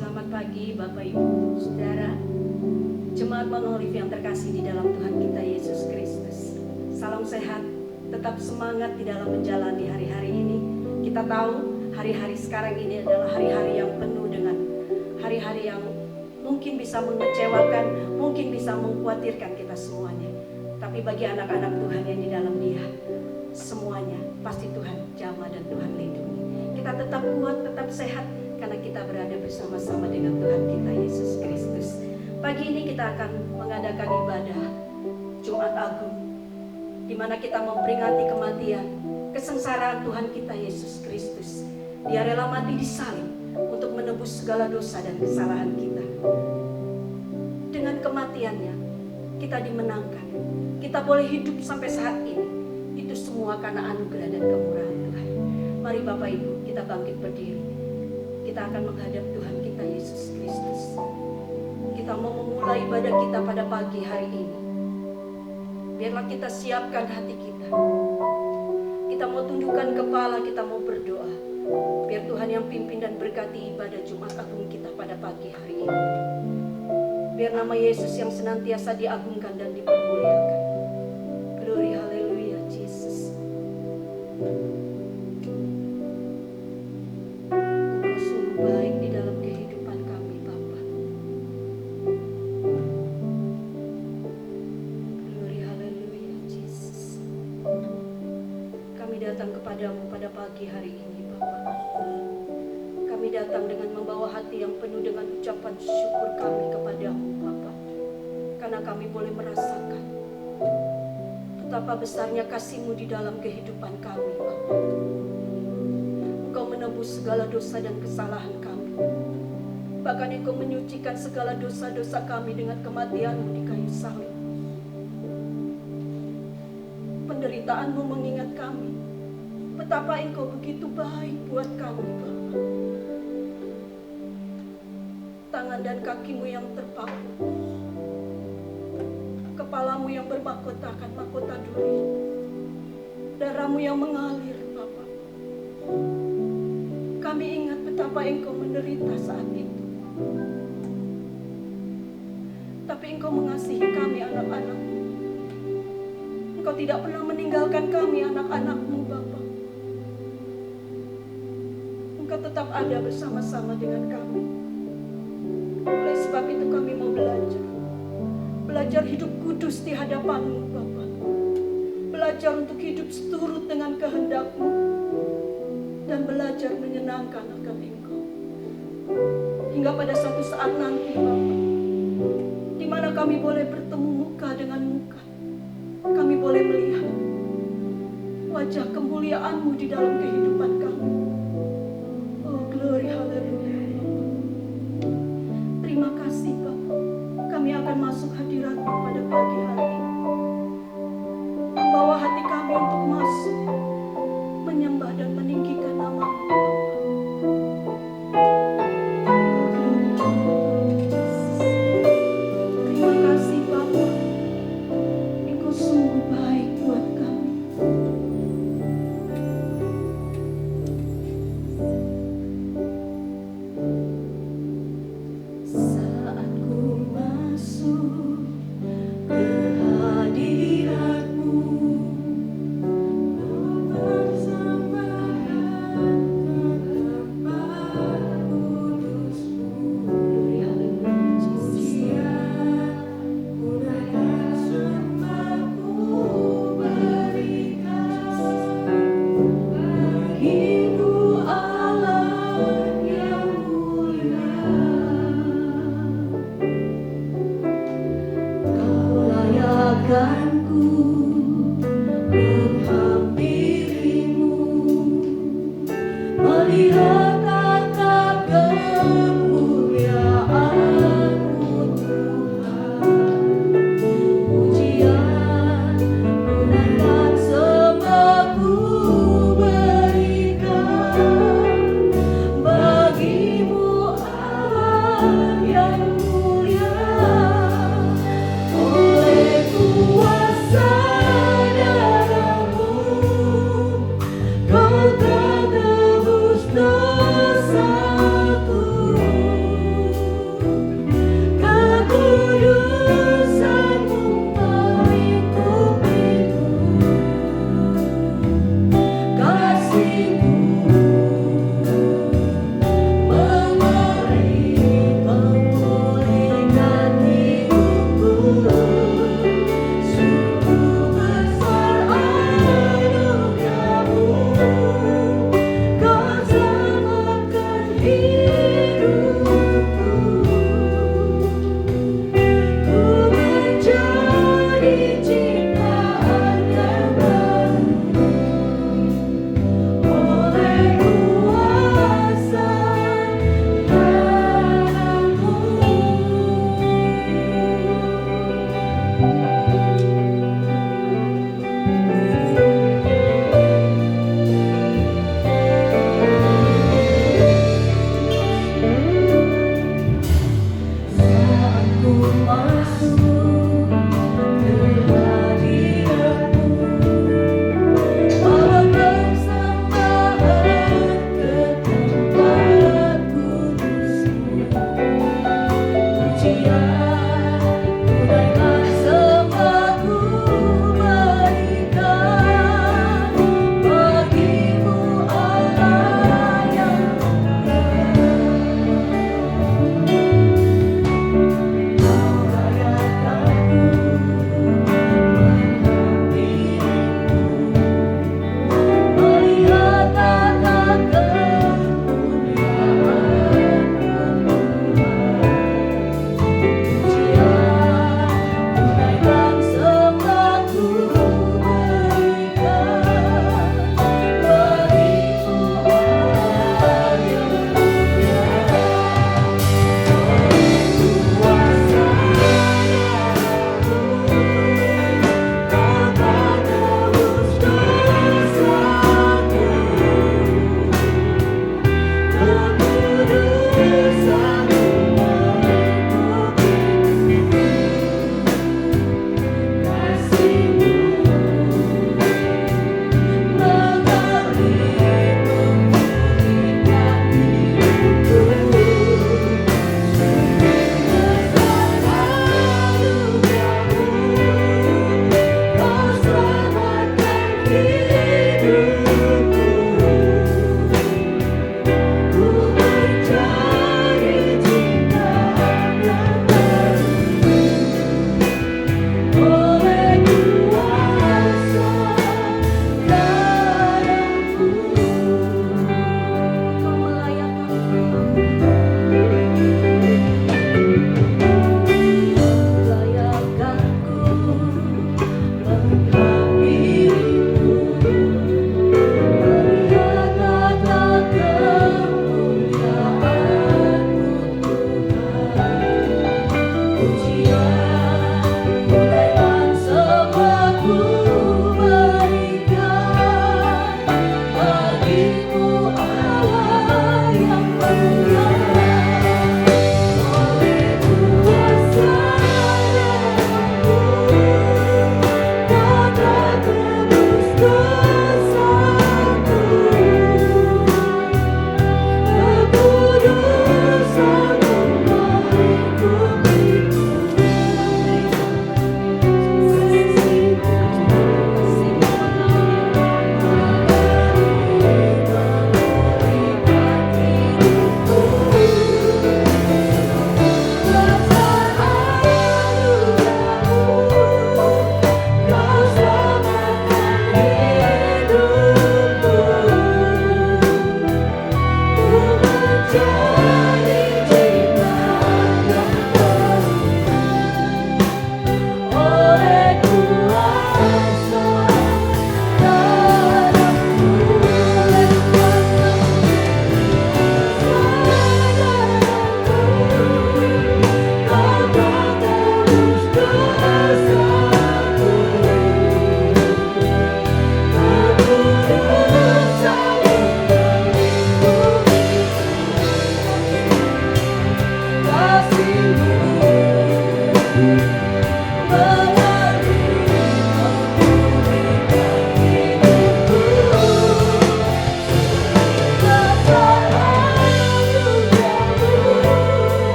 Selamat pagi Bapak Ibu, Saudara, Jemaat Mount Olive yang terkasih di dalam Tuhan kita Yesus Kristus. Salam sehat, tetap semangat di dalam menjalani hari-hari ini. Kita tahu hari-hari sekarang ini adalah hari-hari yang penuh dengan hari-hari yang mungkin bisa mengecewakan, mungkin bisa mengkhawatirkan kita semuanya. Tapi bagi anak-anak Tuhan yang di dalam Dia, semuanya pasti Tuhan jamah dan Tuhan lindungi. Kita tetap kuat, tetap sehat, karena kita berada bersama-sama dengan Tuhan kita Yesus Kristus. Pagi ini kita akan mengadakan ibadah Jumat Agung, di mana kita memperingati kematian, kesengsaraan Tuhan kita Yesus Kristus. Dia rela mati di salib untuk menebus segala dosa dan kesalahan kita. Dengan kematiannya, kita dimenangkan. Kita boleh hidup sampai saat ini. Itu semua karena anugerah dan kemurahan Tuhan. Mari Bapak Ibu, kita bangkit berdiri. Kita akan menghadap Tuhan kita Yesus Kristus. Kita mau memulai ibadah kita pada pagi hari ini. Biarlah kita siapkan hati kita. Kita mau tundukkan kepala, kita mau berdoa. Biar Tuhan yang pimpin dan berkati ibadah Jumat Agung kita pada pagi hari ini. Biar nama Yesus yang senantiasa diagungkan dan dipermuliakan. Glory, haleluya, Jesus. Engkau sungguh baik di dalam kehidupan kami, Bapa. Glory, haleluya, Jesus. Kami datang kepadamu pada pagi hari ini, Bapa. Kami datang dengan membawa hati yang penuh dengan ucapan syukur kami kepadamu, Bapa. Karena kami boleh merasakan betapa besarnya kasih-Mu di dalam kehidupan kami, Bapa. Engkau menebus segala dosa dan kesalahan kami. Bahkan Engkau menyucikan segala dosa-dosa kami dengan kematian-Mu di kayu salib. Penderitaan-Mu mengingat kami betapa Engkau begitu baik buat kami, Bapa. Tangan dan kaki-Mu yang terpaku, kepala-Mu yang bermahkotakan mahkota duri, darah-Mu yang mengalir, Bapa. Kami ingat betapa Engkau menderita saat itu. Tapi Engkau mengasihi kami, anak-anak-Mu. Engkau tidak pernah meninggalkan kami, anak-anak-Mu, Bapa. Engkau tetap ada bersama-sama dengan kami. Oleh sebab itu kami mau belajar hidup kudus di hadapan-Mu, Bapa. Belajar untuk hidup seturut dengan kehendak-Mu, dan belajar menyenangkan akan Engkau. Hingga pada suatu saat nanti, Bapa, di mana kami boleh bertemu muka dengan muka, kami boleh melihat wajah kemuliaan-Mu di dalam kehidupan kami. Oh, glory, haleluya. Terima kasih, Bapa. Kami akan masuk hadirat-Mu pada pagi hari ini. Membawa hati kami untuk masuk, menyembah dan meninggikan nama-Mu, Bapa. Terima kasih, Bapa. Engkau sungguh baik buat kami.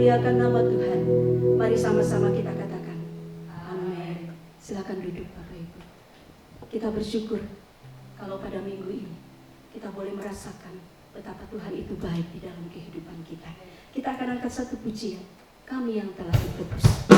memuliakan nama Tuhan. Mari sama-sama kita katakan amin. Silakan duduk Bapak Ibu. Kita bersyukur kalau pada minggu ini kita boleh merasakan betapa Tuhan itu baik di dalam kehidupan kita. Kita akan angkat satu pujian, Kami yang telah ditebus.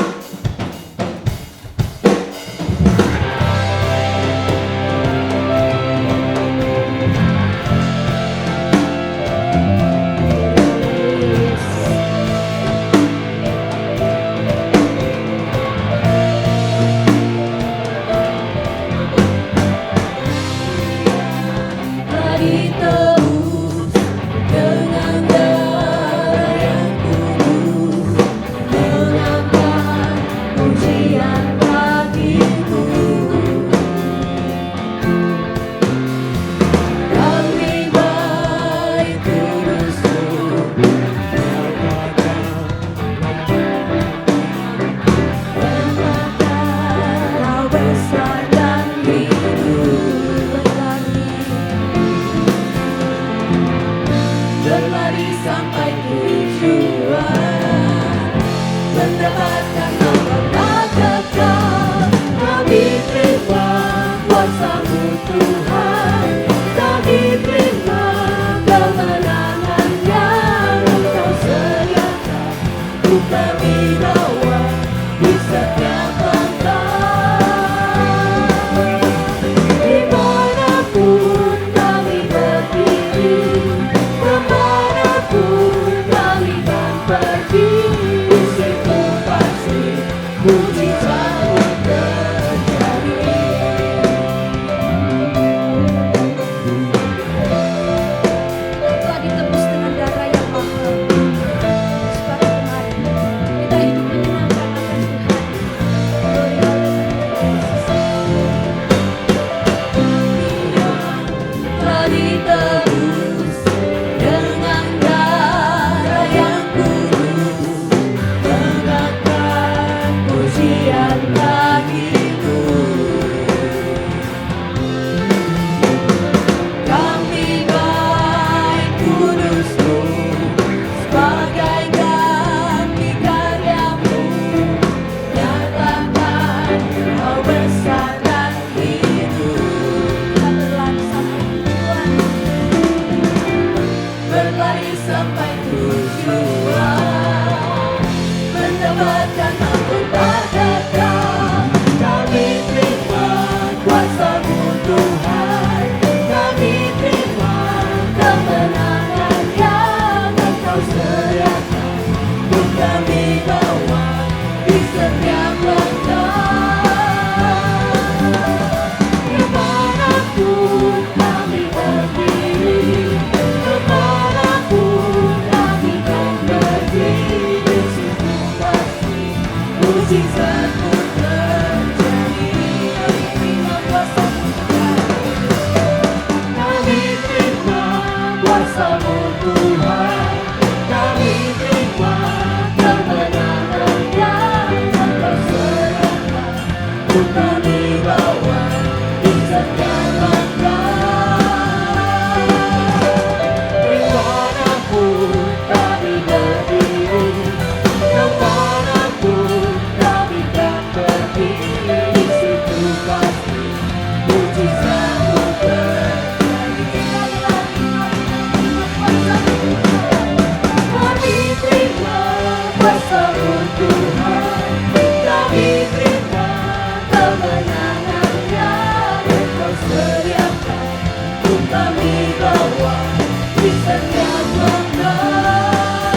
setiap langkah.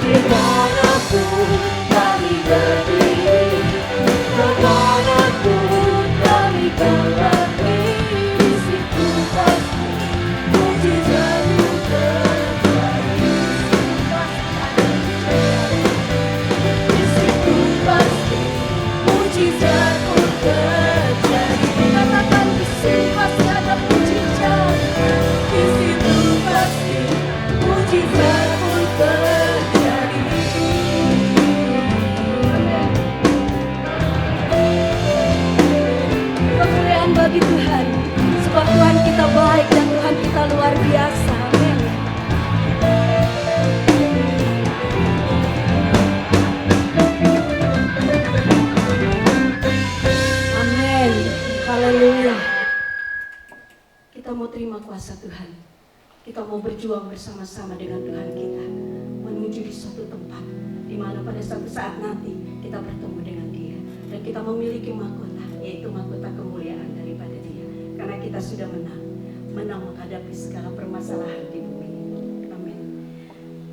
Dimanapun kami berdiri, kemanapun kami berlari, di situ pasti mujizatmu terjadi. Di situ pasti mujizatmu terjadi. Katakan di situ pasti ada mujizat. Di situ pasti mujizatmu terjadi. Kemuliaan bagi Tuhan, sebab Tuhan kita baik dan Tuhan kita luar biasa. Amin. Amin. Haleluya. Kita mau terima kuasa Tuhan. Kita mau berjuang bersama-sama dengan Tuhan kita menuju di suatu tempat di mana pada suatu saat nanti kita bertemu dengan Dia dan kita memiliki mahkota, yaitu mahkota kemuliaan daripada Dia. Karena kita sudah menang menghadapi segala permasalahan di bumi. Amin.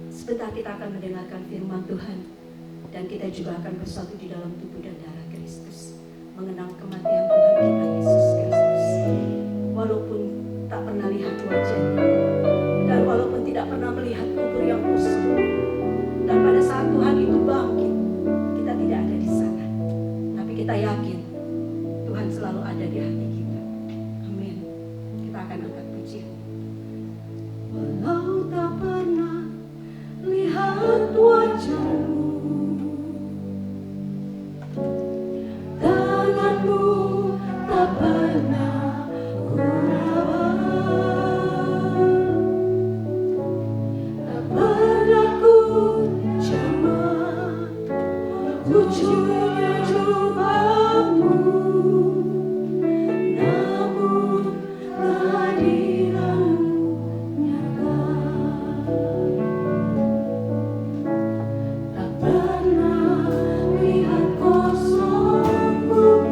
Sebentar kita akan mendengarkan firman Tuhan dan kita juga akan bersatu di dalam tubuh dan darah Kristus, mengenang kematian Tuhan kita Yesus Kristus. Walaupun tak pernah lihat wajahnya dan walaupun tidak pernah melihat kubur yang kosong, dan pada saat Tuhan itu bangkit, kita tidak ada di sana, tapi kita yakin Tuhan selalu ada di hati kita. Amin. Kita akan angkat pujian. Walau tak pernah lihat wajahmu, tanganmu tak pernah wujudnya cobamu, namun kehadiranmu nyata. Tak pernah lihat kosong kubur,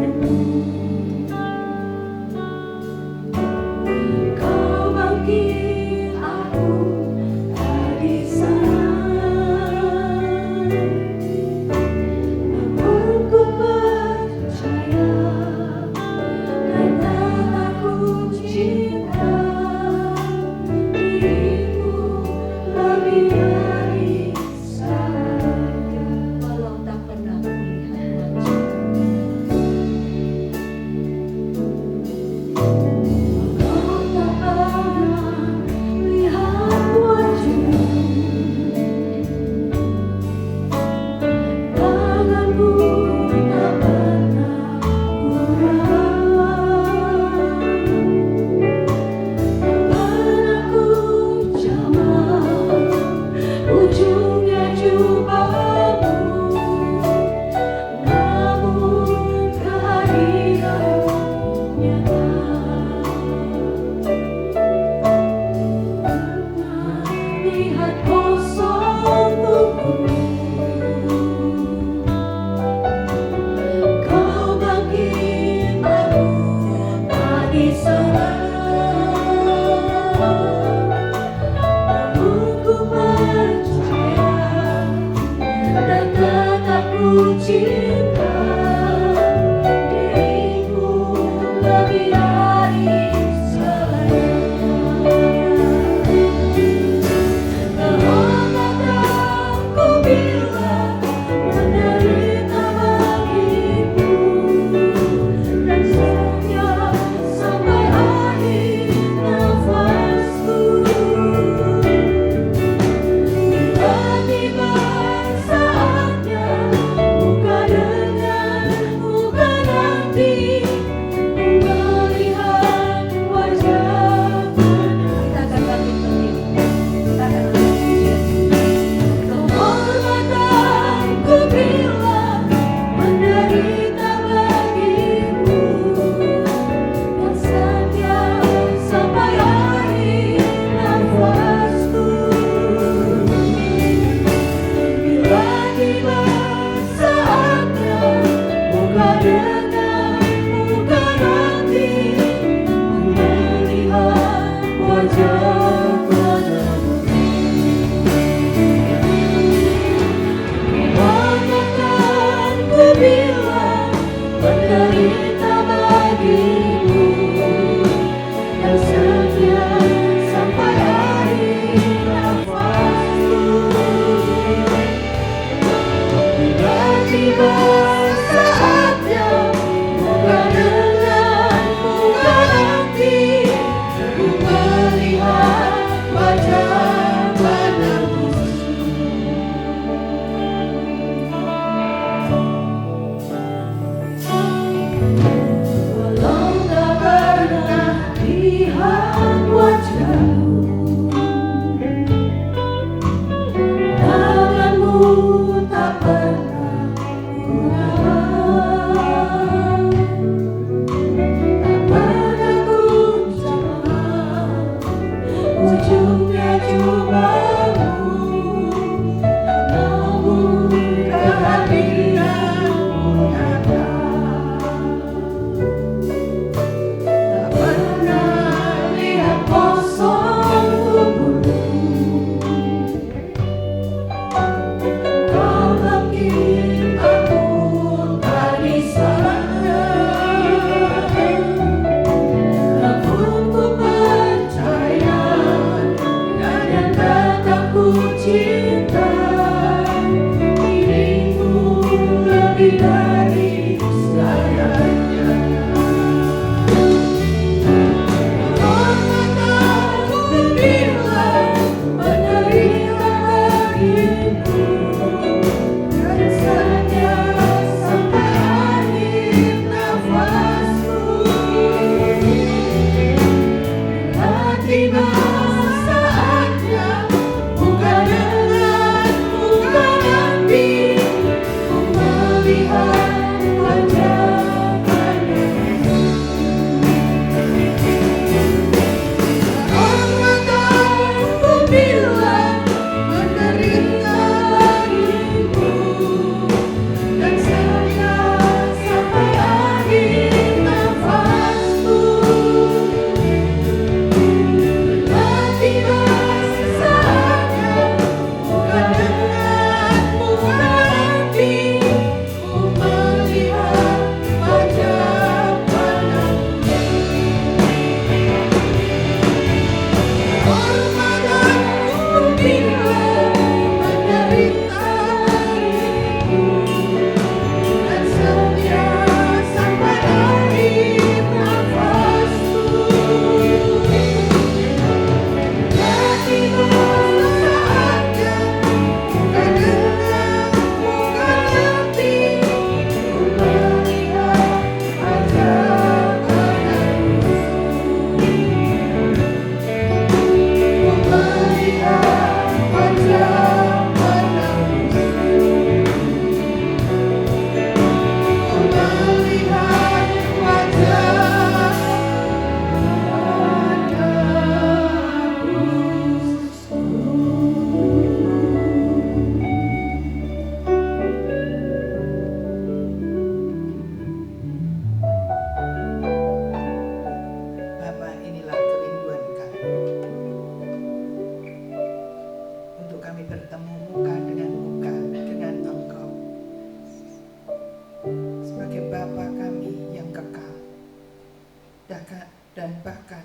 dan bahkan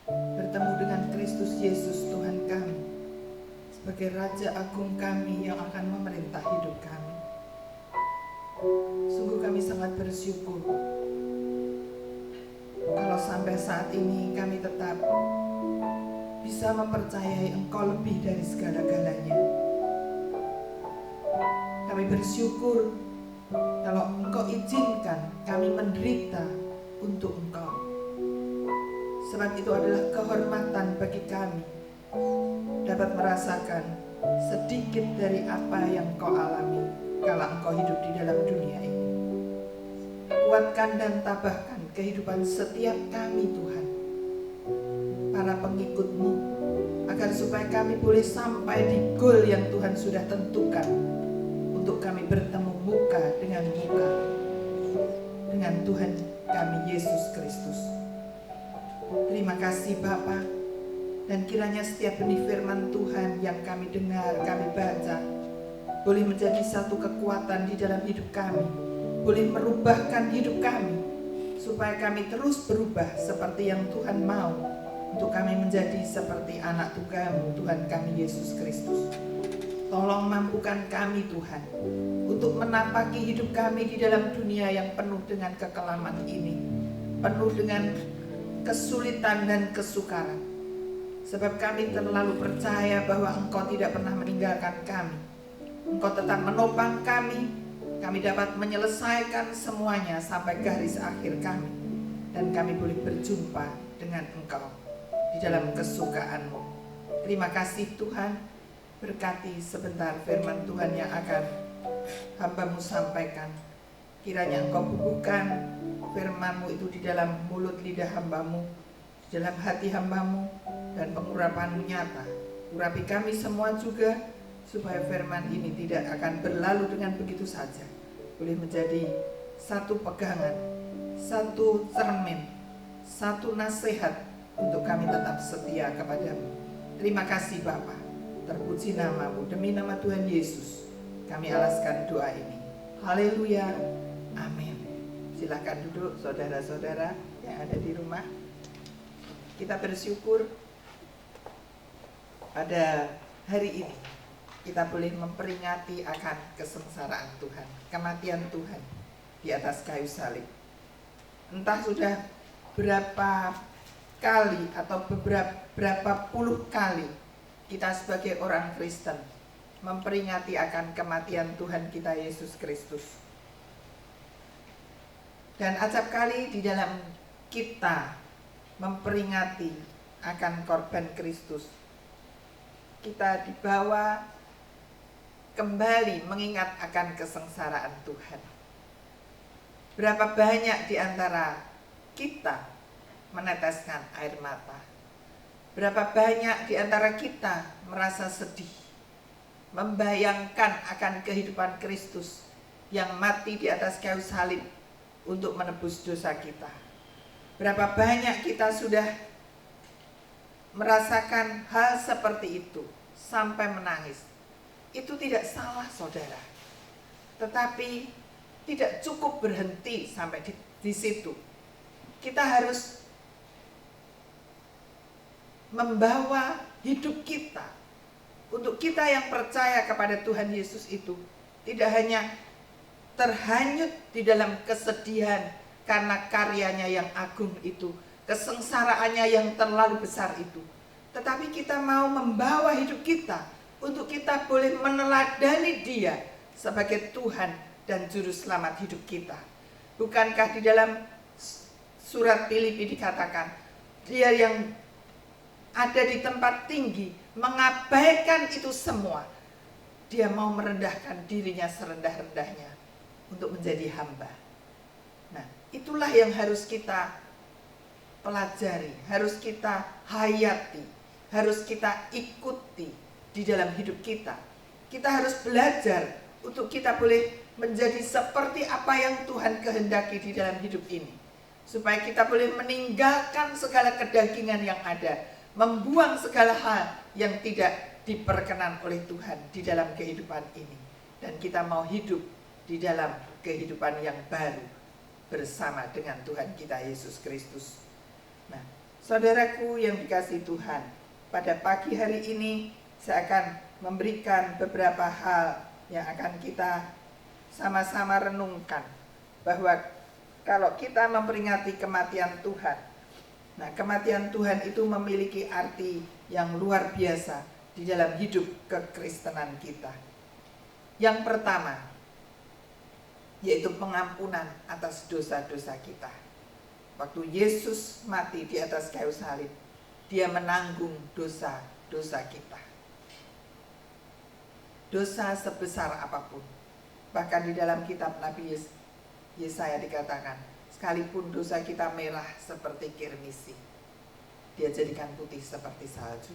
bertemu dengan Kristus Yesus Tuhan kami sebagai Raja Agung kami yang akan memerintah hidup kami. Sungguh kami sangat bersyukur kalau sampai saat ini kami tetap bisa mempercayai Engkau lebih dari segala-galanya. Kami bersyukur kalau Engkau izinkan kami menderita untuk Engkau. Sebab itu adalah kehormatan bagi kami dapat merasakan sedikit dari apa yang Engkau alami kala Engkau hidup di dalam dunia ini. Kuatkan dan tabahkan kehidupan setiap kami Tuhan, para pengikut-Mu, agar supaya kami boleh sampai di goal yang Tuhan sudah tentukan untuk kami bertemu muka dengan Tuhan kami Yesus Kristus. Terima kasih Bapa, dan kiranya setiap benih firman Tuhan yang kami dengar, kami baca, boleh menjadi satu kekuatan di dalam hidup kami, boleh merubahkan hidup kami, supaya kami terus berubah seperti yang Tuhan mau, untuk kami menjadi seperti anak tunggal-Mu, Tuhan kami Yesus Kristus. Tolong mampukan kami Tuhan, untuk menapaki hidup kami di dalam dunia yang penuh dengan kekelaman ini, penuh dengan kesulitan dan kesukaran. Sebab kami terlalu percaya bahwa Engkau tidak pernah meninggalkan kami. Engkau tetap menopang kami. Kami dapat menyelesaikan semuanya sampai garis akhir kami. Dan kami boleh berjumpa dengan Engkau di dalam kesukaan-Mu. Terima kasih Tuhan. Berkati sebentar firman Tuhan yang akan hamba-Mu sampaikan. Kiranya Engkau bubuhkan firman-Mu itu di dalam mulut lidah hamba-Mu, di dalam hati hamba-Mu, dan pengurapan-Mu nyata. Urapi kami semua juga, supaya firman ini tidak akan berlalu dengan begitu saja, boleh menjadi satu pegangan, satu cermin, satu nasihat untuk kami tetap setia kepada-Mu. Terima kasih Bapa, terpuji nama-Mu, demi nama Tuhan Yesus kami alaskan doa ini. Haleluya, amin. Silakan duduk saudara-saudara yang ada di rumah. Kita bersyukur pada hari ini kita boleh memperingati akan kesengsaraan Tuhan, kematian Tuhan di atas kayu salib. Entah sudah berapa kali atau berapa puluh kali kita sebagai orang Kristen memperingati akan kematian Tuhan kita Yesus Kristus. Dan acap kali di dalam kita memperingati akan korban Kristus, kita dibawa kembali mengingat akan kesengsaraan Tuhan. Berapa banyak di antara kita meneteskan air mata. Berapa banyak di antara kita merasa sedih, membayangkan akan kehidupan Kristus yang mati di atas kayu salib untuk menebus dosa kita. Berapa banyak kita sudah merasakan hal seperti itu sampai menangis. Itu tidak salah saudara, tetapi tidak cukup berhenti sampai di situ. Kita harus membawa hidup kita, untuk kita yang percaya kepada Tuhan Yesus itu tidak hanya terhanyut di dalam kesedihan karena karyanya yang agung itu, kesengsaraannya yang terlalu besar itu, tetapi kita mau membawa hidup kita untuk kita boleh meneladani Dia sebagai Tuhan dan Juru Selamat hidup kita. Bukankah di dalam surat Filipi dikatakan, Dia yang ada di tempat tinggi mengabaikan itu semua, Dia mau merendahkan dirinya serendah-rendahnya untuk menjadi hamba. Nah, itulah yang harus kita pelajari, harus kita hayati, harus kita ikuti di dalam hidup kita. Kita harus belajar untuk kita boleh menjadi seperti apa yang Tuhan kehendaki di dalam hidup ini, supaya kita boleh meninggalkan segala kedagingan yang ada, membuang segala hal yang tidak diperkenan oleh Tuhan di dalam kehidupan ini, dan kita mau hidup di dalam kehidupan yang baru, bersama dengan Tuhan kita Yesus Kristus. Nah, saudaraku yang dikasihi Tuhan, pada pagi hari ini saya akan memberikan beberapa hal yang akan kita sama-sama renungkan, bahwa kalau kita memperingati kematian Tuhan, nah kematian Tuhan itu memiliki arti yang luar biasa di dalam hidup kekristenan kita. Yang pertama, yaitu pengampunan atas dosa-dosa kita. Waktu Yesus mati di atas kayu salib, dia menanggung dosa-dosa kita. Dosa sebesar apapun. Bahkan di dalam kitab Nabi Yesaya dikatakan, sekalipun dosa kita merah seperti kirmisi, dia jadikan putih seperti salju.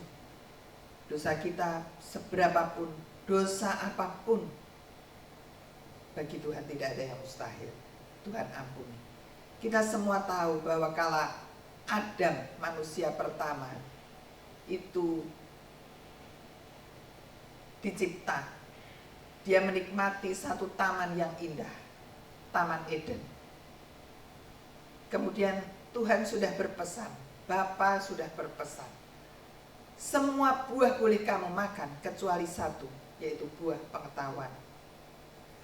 Dosa kita seberapapun, dosa apapun, bagi Tuhan tidak ada yang mustahil. Tuhan ampuni. Kita semua tahu bahwa kala Adam, manusia pertama, itu dicipta, dia menikmati satu taman yang indah, Taman Eden. Kemudian Tuhan sudah berpesan, Bapa sudah berpesan, semua buah boleh kamu makan kecuali satu, yaitu buah pengetahuan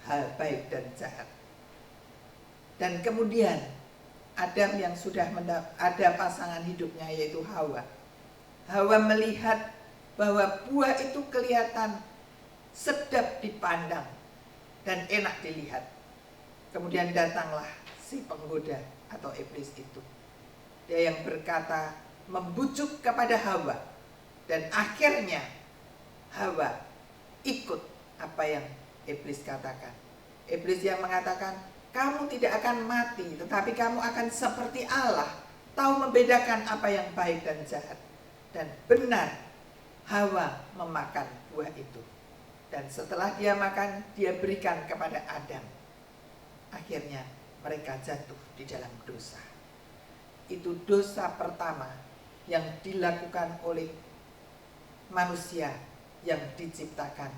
hal baik dan jahat. Dan kemudian Adam yang sudah ada pasangan hidupnya, yaitu Hawa. Hawa melihat bahwa buah itu kelihatan sedap dipandang dan enak dilihat. Kemudian datanglah si penggoda atau iblis itu. Dia yang berkata, membujuk kepada Hawa, dan akhirnya Hawa ikut apa yang iblis katakan. Iblis yang mengatakan, kamu tidak akan mati, tetapi kamu akan seperti Allah, tahu membedakan apa yang baik dan jahat. Dan benar, Hawa memakan buah itu. Dan setelah dia makan, dia berikan kepada Adam. Akhirnya mereka jatuh di dalam dosa. Itu dosa pertama yang dilakukan oleh manusia yang diciptakan,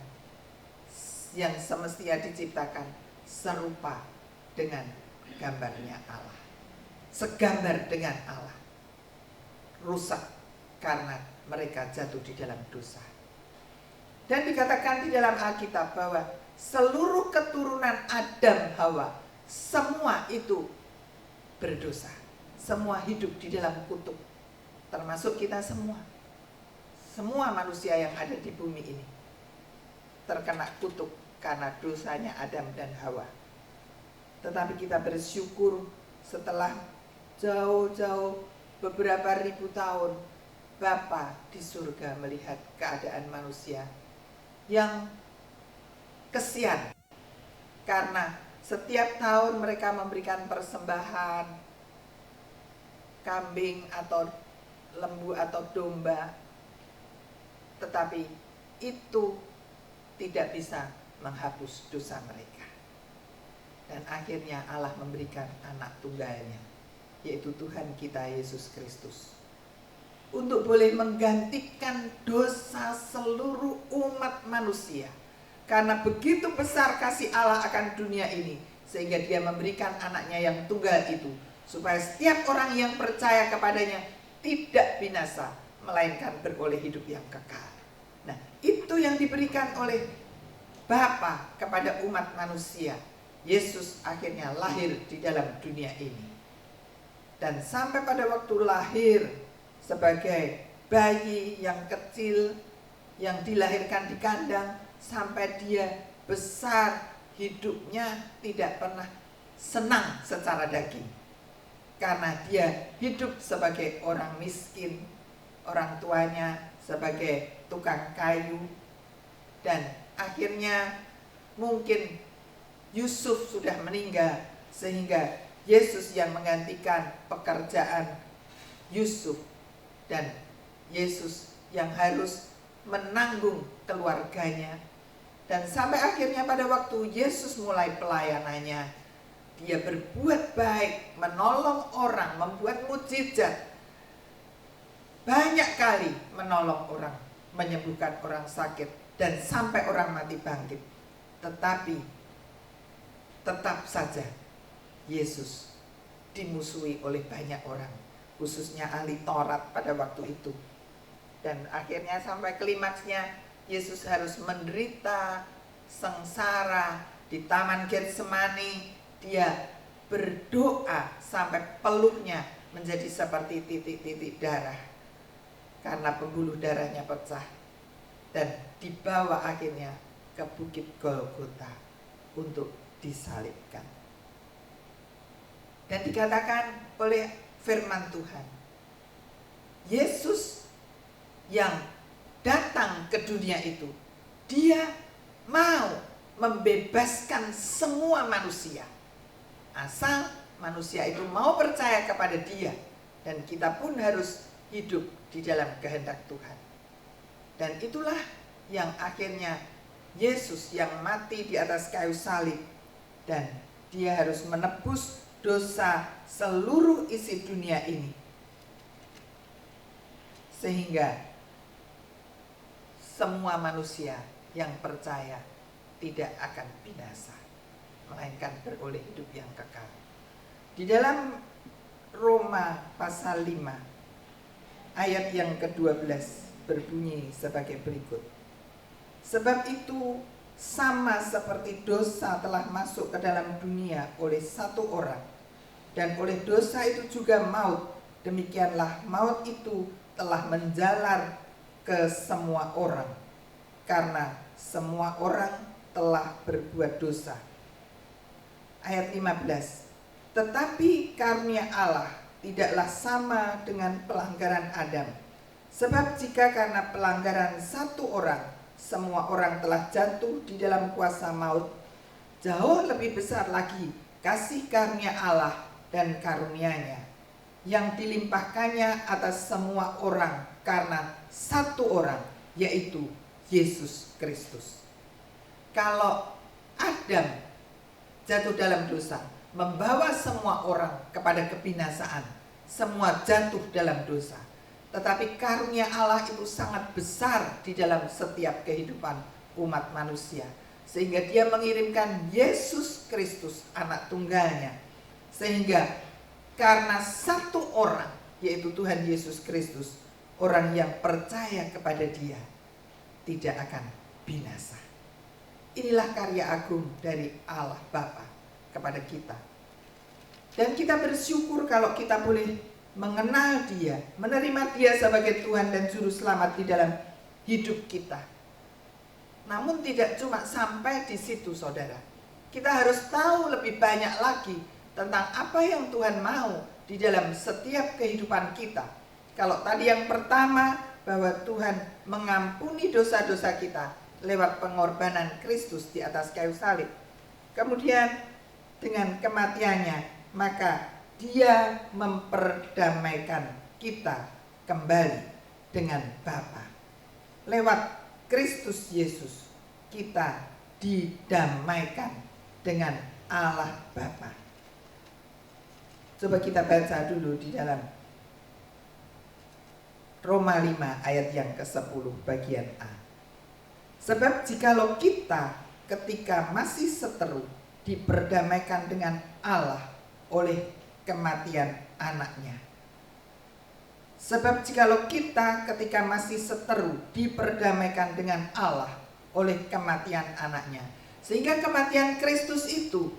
yang semestinya diciptakan serupa dengan gambarnya Allah, segambar dengan Allah, rusak karena mereka jatuh di dalam dosa. Dan dikatakan di dalam Alkitab bahwa seluruh keturunan Adam Hawa semua itu berdosa, semua hidup di dalam kutuk, termasuk kita semua. Semua manusia yang ada di bumi ini terkena kutuk karena dosanya Adam dan Hawa. Tetapi kita bersyukur setelah jauh-jauh beberapa ribu tahun, Bapa di surga melihat keadaan manusia yang kesian, karena setiap tahun mereka memberikan persembahan kambing atau lembu atau domba, tetapi itu tidak bisa menghapus dosa mereka. Dan akhirnya Allah memberikan anak tunggalnya, yaitu Tuhan kita Yesus Kristus, untuk boleh menggantikan dosa seluruh umat manusia. Karena begitu besar kasih Allah akan dunia ini, sehingga dia memberikan anaknya yang tunggal itu, supaya setiap orang yang percaya kepadanya tidak binasa, melainkan beroleh hidup yang kekal. Nah, itu yang diberikan oleh Bapa kepada umat manusia. Yesus akhirnya lahir di dalam dunia ini. Dan sampai pada waktu lahir sebagai bayi yang kecil yang dilahirkan di kandang, sampai dia besar, hidupnya tidak pernah senang secara daging. Karena dia hidup sebagai orang miskin, orang tuanya sebagai tukang kayu, dan akhirnya mungkin Yusuf sudah meninggal, sehingga Yesus yang menggantikan pekerjaan Yusuf, dan Yesus yang harus menanggung keluarganya. Dan sampai akhirnya pada waktu Yesus mulai pelayanannya, dia berbuat baik, menolong orang, membuat mukjizat, banyak kali menolong orang, menyembuhkan orang sakit, dan sampai orang mati bangkit. Tetapi tetap saja Yesus dimusuhi oleh banyak orang, khususnya ahli Taurat pada waktu itu. Dan akhirnya sampai klimaksnya Yesus harus menderita sengsara di Taman Getsemani. Dia berdoa sampai peluhnya menjadi seperti titik-titik darah karena pembuluh darahnya pecah, dan dibawa akhirnya ke Bukit Golgota untuk disalibkan. Dan dikatakan oleh firman Tuhan, Yesus yang datang ke dunia itu, dia mau membebaskan semua manusia, asal manusia itu mau percaya kepada dia. Dan kita pun harus hidup di dalam kehendak Tuhan. Dan itulah yang akhirnya Yesus yang mati di atas kayu salib, dan dia harus menebus dosa seluruh isi dunia ini, sehingga semua manusia yang percaya tidak akan binasa, melainkan beroleh hidup yang kekal. Di dalam Roma pasal 5 ayat yang ke-12 berbunyi sebagai berikut. Sebab itu sama seperti dosa telah masuk ke dalam dunia oleh satu orang, dan oleh dosa itu juga maut, demikianlah maut itu telah menjalar ke semua orang, karena semua orang telah berbuat dosa. Ayat 15. Tetapi karunia Allah tidaklah sama dengan pelanggaran Adam. Sebab jika karena pelanggaran satu orang semua orang telah jatuh di dalam kuasa maut, jauh lebih besar lagi kasih karunia Allah dan karunia-Nya yang dilimpahkannya atas semua orang karena satu orang, yaitu Yesus Kristus. Kalau Adam jatuh dalam dosa, membawa semua orang kepada kebinasaan, semua jatuh dalam dosa. Tetapi karunia Allah itu sangat besar di dalam setiap kehidupan umat manusia, sehingga dia mengirimkan Yesus Kristus, anak tunggalnya, sehingga karena satu orang, yaitu Tuhan Yesus Kristus, orang yang percaya kepada dia tidak akan binasa. Inilah karya agung dari Allah Bapa kepada kita. Dan kita bersyukur kalau kita boleh mengenal dia, menerima dia sebagai Tuhan dan Juru Selamat di dalam hidup kita. Namun tidak cuma sampai di situ, saudara. Kita harus tahu lebih banyak lagi tentang apa yang Tuhan mau di dalam setiap kehidupan kita. Kalau tadi yang pertama, bahwa Tuhan mengampuni dosa-dosa kita lewat pengorbanan Kristus di atas kayu salib. Kemudian dengan kematiannya, maka dia memperdamaikan kita kembali dengan Bapa. Lewat Kristus Yesus kita didamaikan dengan Allah Bapa. Coba kita baca dulu di dalam Roma 5 ayat yang ke-10 bagian A. Sebab jikalau kita ketika masih seteru diperdamaikan dengan Allah oleh kematian anaknya. Sebab jikalau kita ketika masih seteru diperdamaikan dengan Allah oleh kematian anaknya. Sehingga kematian Kristus itu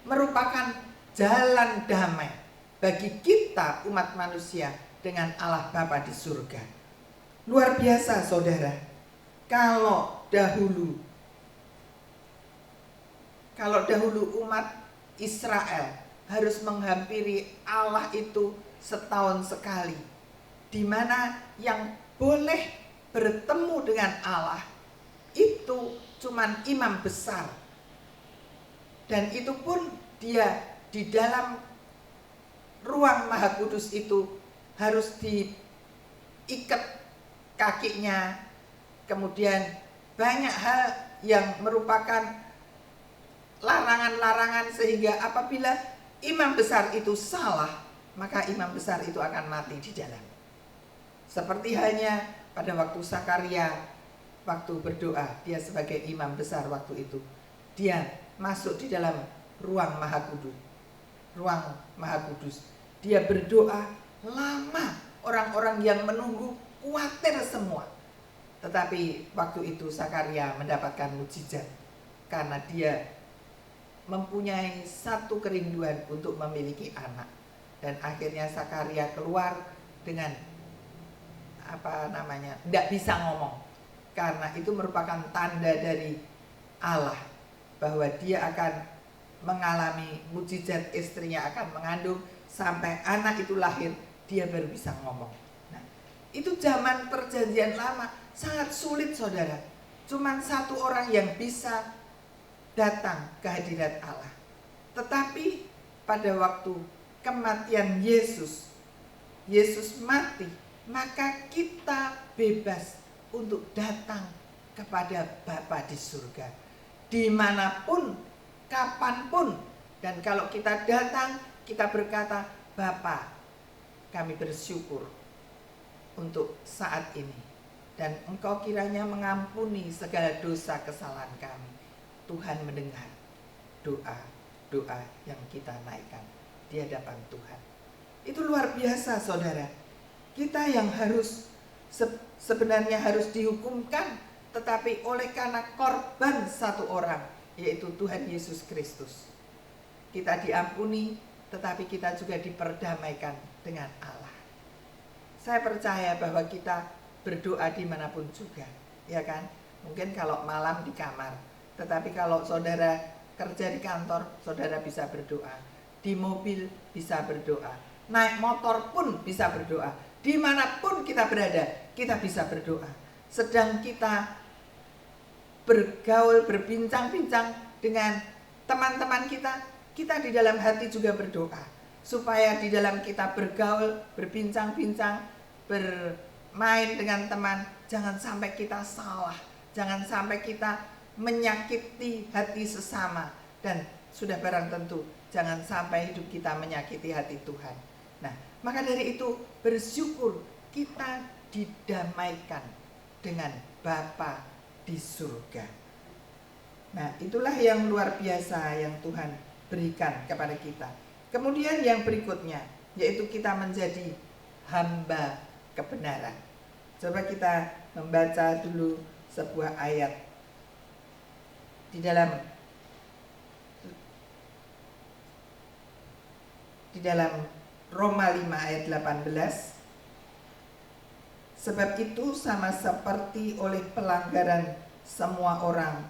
merupakan jalan damai bagi kita umat manusia dengan Allah Bapa di surga. Luar biasa, saudara. Kalau dahulu umat Israel harus menghampiri Allah itu setahun sekali, di mana yang boleh bertemu dengan Allah itu cuman imam besar, dan itu pun dia di dalam ruang Maha Kudus itu harus diikat kakinya. Kemudian banyak hal yang merupakan larangan-larangan, sehingga apabila imam besar itu salah, maka imam besar itu akan mati di dalam. Seperti halnya pada waktu Zakaria, waktu berdoa, dia sebagai imam besar waktu itu, dia masuk di dalam ruang Maha Kudus. ruang Maha Kudus. Dia berdoa lama, orang-orang yang menunggu khawatir semua. Tetapi waktu itu Zakaria mendapatkan mukjizat karena dia mempunyai satu kerinduan untuk memiliki anak. Dan akhirnya Zakaria keluar dengan tidak bisa ngomong, karena itu merupakan tanda dari Allah bahwa dia akan mengalami mukjizat, istrinya akan mengandung sampai anak itu lahir, dia baru bisa ngomong. Nah, itu zaman perjanjian lama sangat sulit, saudara. Cuman satu orang yang bisa datang ke hadirat Allah. Tetapi pada waktu kematian Yesus mati, maka kita bebas untuk datang kepada Bapa di surga. Dimanapun, kapanpun. Dan kalau kita datang, kita berkata, Bapa, kami bersyukur untuk saat ini. Dan Engkau kiranya mengampuni segala dosa kesalahan kami. Tuhan mendengar doa yang kita naikkan di hadapan Tuhan. Itu luar biasa, saudara. Kita yang sebenarnya harus dihukumkan, tetapi oleh karena korban satu orang, yaitu Tuhan Yesus Kristus, kita diampuni, tetapi kita juga diperdamaikan dengan Allah. Saya percaya bahwa kita berdoa dimanapun juga, ya kan? Mungkin kalau malam di kamar, tetapi kalau saudara kerja di kantor, saudara bisa berdoa. Di mobil bisa berdoa. Naik motor pun bisa berdoa. Dimanapun kita berada, kita bisa berdoa. Sedang kita bergaul, berbincang-bincang dengan teman-teman kita, kita di dalam hati juga berdoa. Supaya di dalam kita bergaul, berbincang-bincang, bermain dengan teman, jangan sampai kita salah. Jangan sampai kita menyakiti hati sesama. Dan sudah barang tentu, jangan sampai hidup kita menyakiti hati Tuhan. Nah, maka dari itu bersyukur kita didamaikan dengan Bapa di surga. Nah, itulah yang luar biasa yang Tuhan berikan kepada kita. Kemudian yang berikutnya, yaitu kita menjadi hamba kebenaran. Coba kita membaca dulu sebuah ayat di dalam Roma 5 ayat 18. Sebab itu sama seperti oleh pelanggaran semua orang.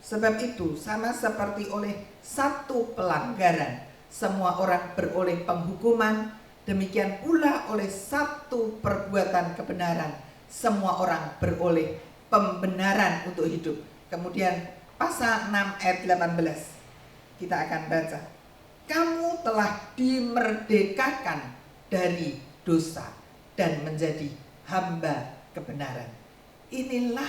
Sebab itu sama seperti oleh satu pelanggaran semua orang beroleh penghukuman, demikian pula oleh satu perbuatan kebenaran semua orang beroleh pembenaran untuk hidup. Kemudian pasal 6 ayat 18 kita akan baca. Kamu telah dimerdekakan dari dosa dan menjadi hamba kebenaran. Inilah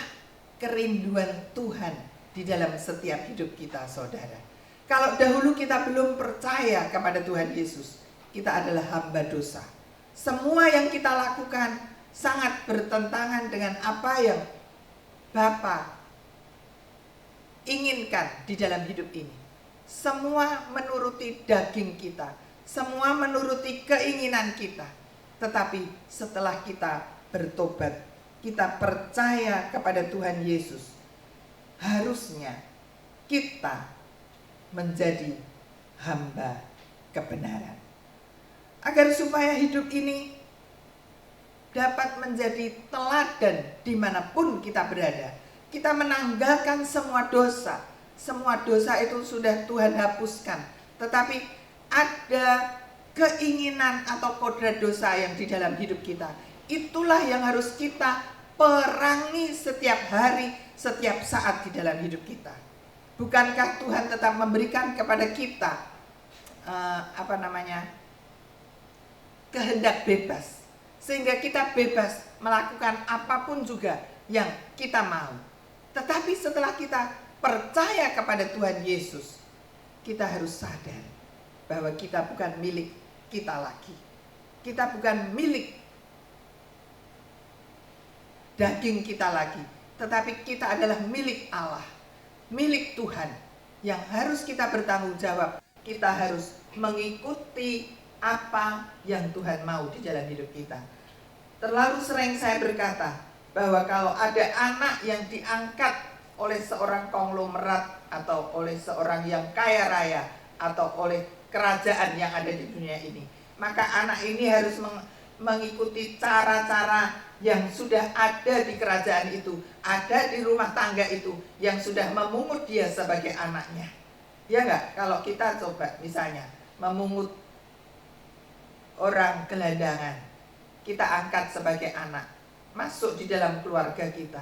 kerinduan Tuhan di dalam setiap hidup kita, saudara. Kalau dahulu kita belum percaya kepada Tuhan Yesus, kita adalah hamba dosa. Semua yang kita lakukan sangat bertentangan dengan apa yang Bapa inginkan di dalam hidup ini. Semua menuruti daging kita, semua menuruti keinginan kita. Tetapi setelah kita bertobat, kita percaya kepada Tuhan Yesus, harusnya kita menjadi hamba kebenaran. Agar supaya hidup ini dapat menjadi teladan dimanapun kita berada. Kita menanggalkan semua dosa. Semua dosa itu sudah Tuhan hapuskan. Tetapi ada keinginan atau kodrat dosa yang di dalam hidup kita. Itulah yang harus kita perangi setiap hari, setiap saat di dalam hidup kita. Bukankah Tuhan tetap memberikan kepada kita kehendak bebas, sehingga kita bebas melakukan apapun juga yang kita mau. Tetapi setelah kita percaya kepada Tuhan Yesus, kita harus sadar bahwa kita bukan milik kita lagi. Kita bukan milik daging kita lagi, tetapi kita adalah milik Allah, milik Tuhan, yang harus kita bertanggung jawab. kita harus mengikuti apa yang Tuhan mau di dalam hidup kita. Terlalu sering saya berkata bahwa kalau ada anak yang diangkat oleh seorang konglomerat atau oleh seorang yang kaya raya atau oleh kerajaan yang ada di dunia ini, maka anak ini harus mengikuti cara-cara yang sudah ada di kerajaan itu, ada di rumah tangga itu, yang sudah memungut dia sebagai anaknya. Ya enggak? Kalau kita coba misalnya memungut orang gelandangan, kita angkat sebagai anak, masuk di dalam keluarga kita.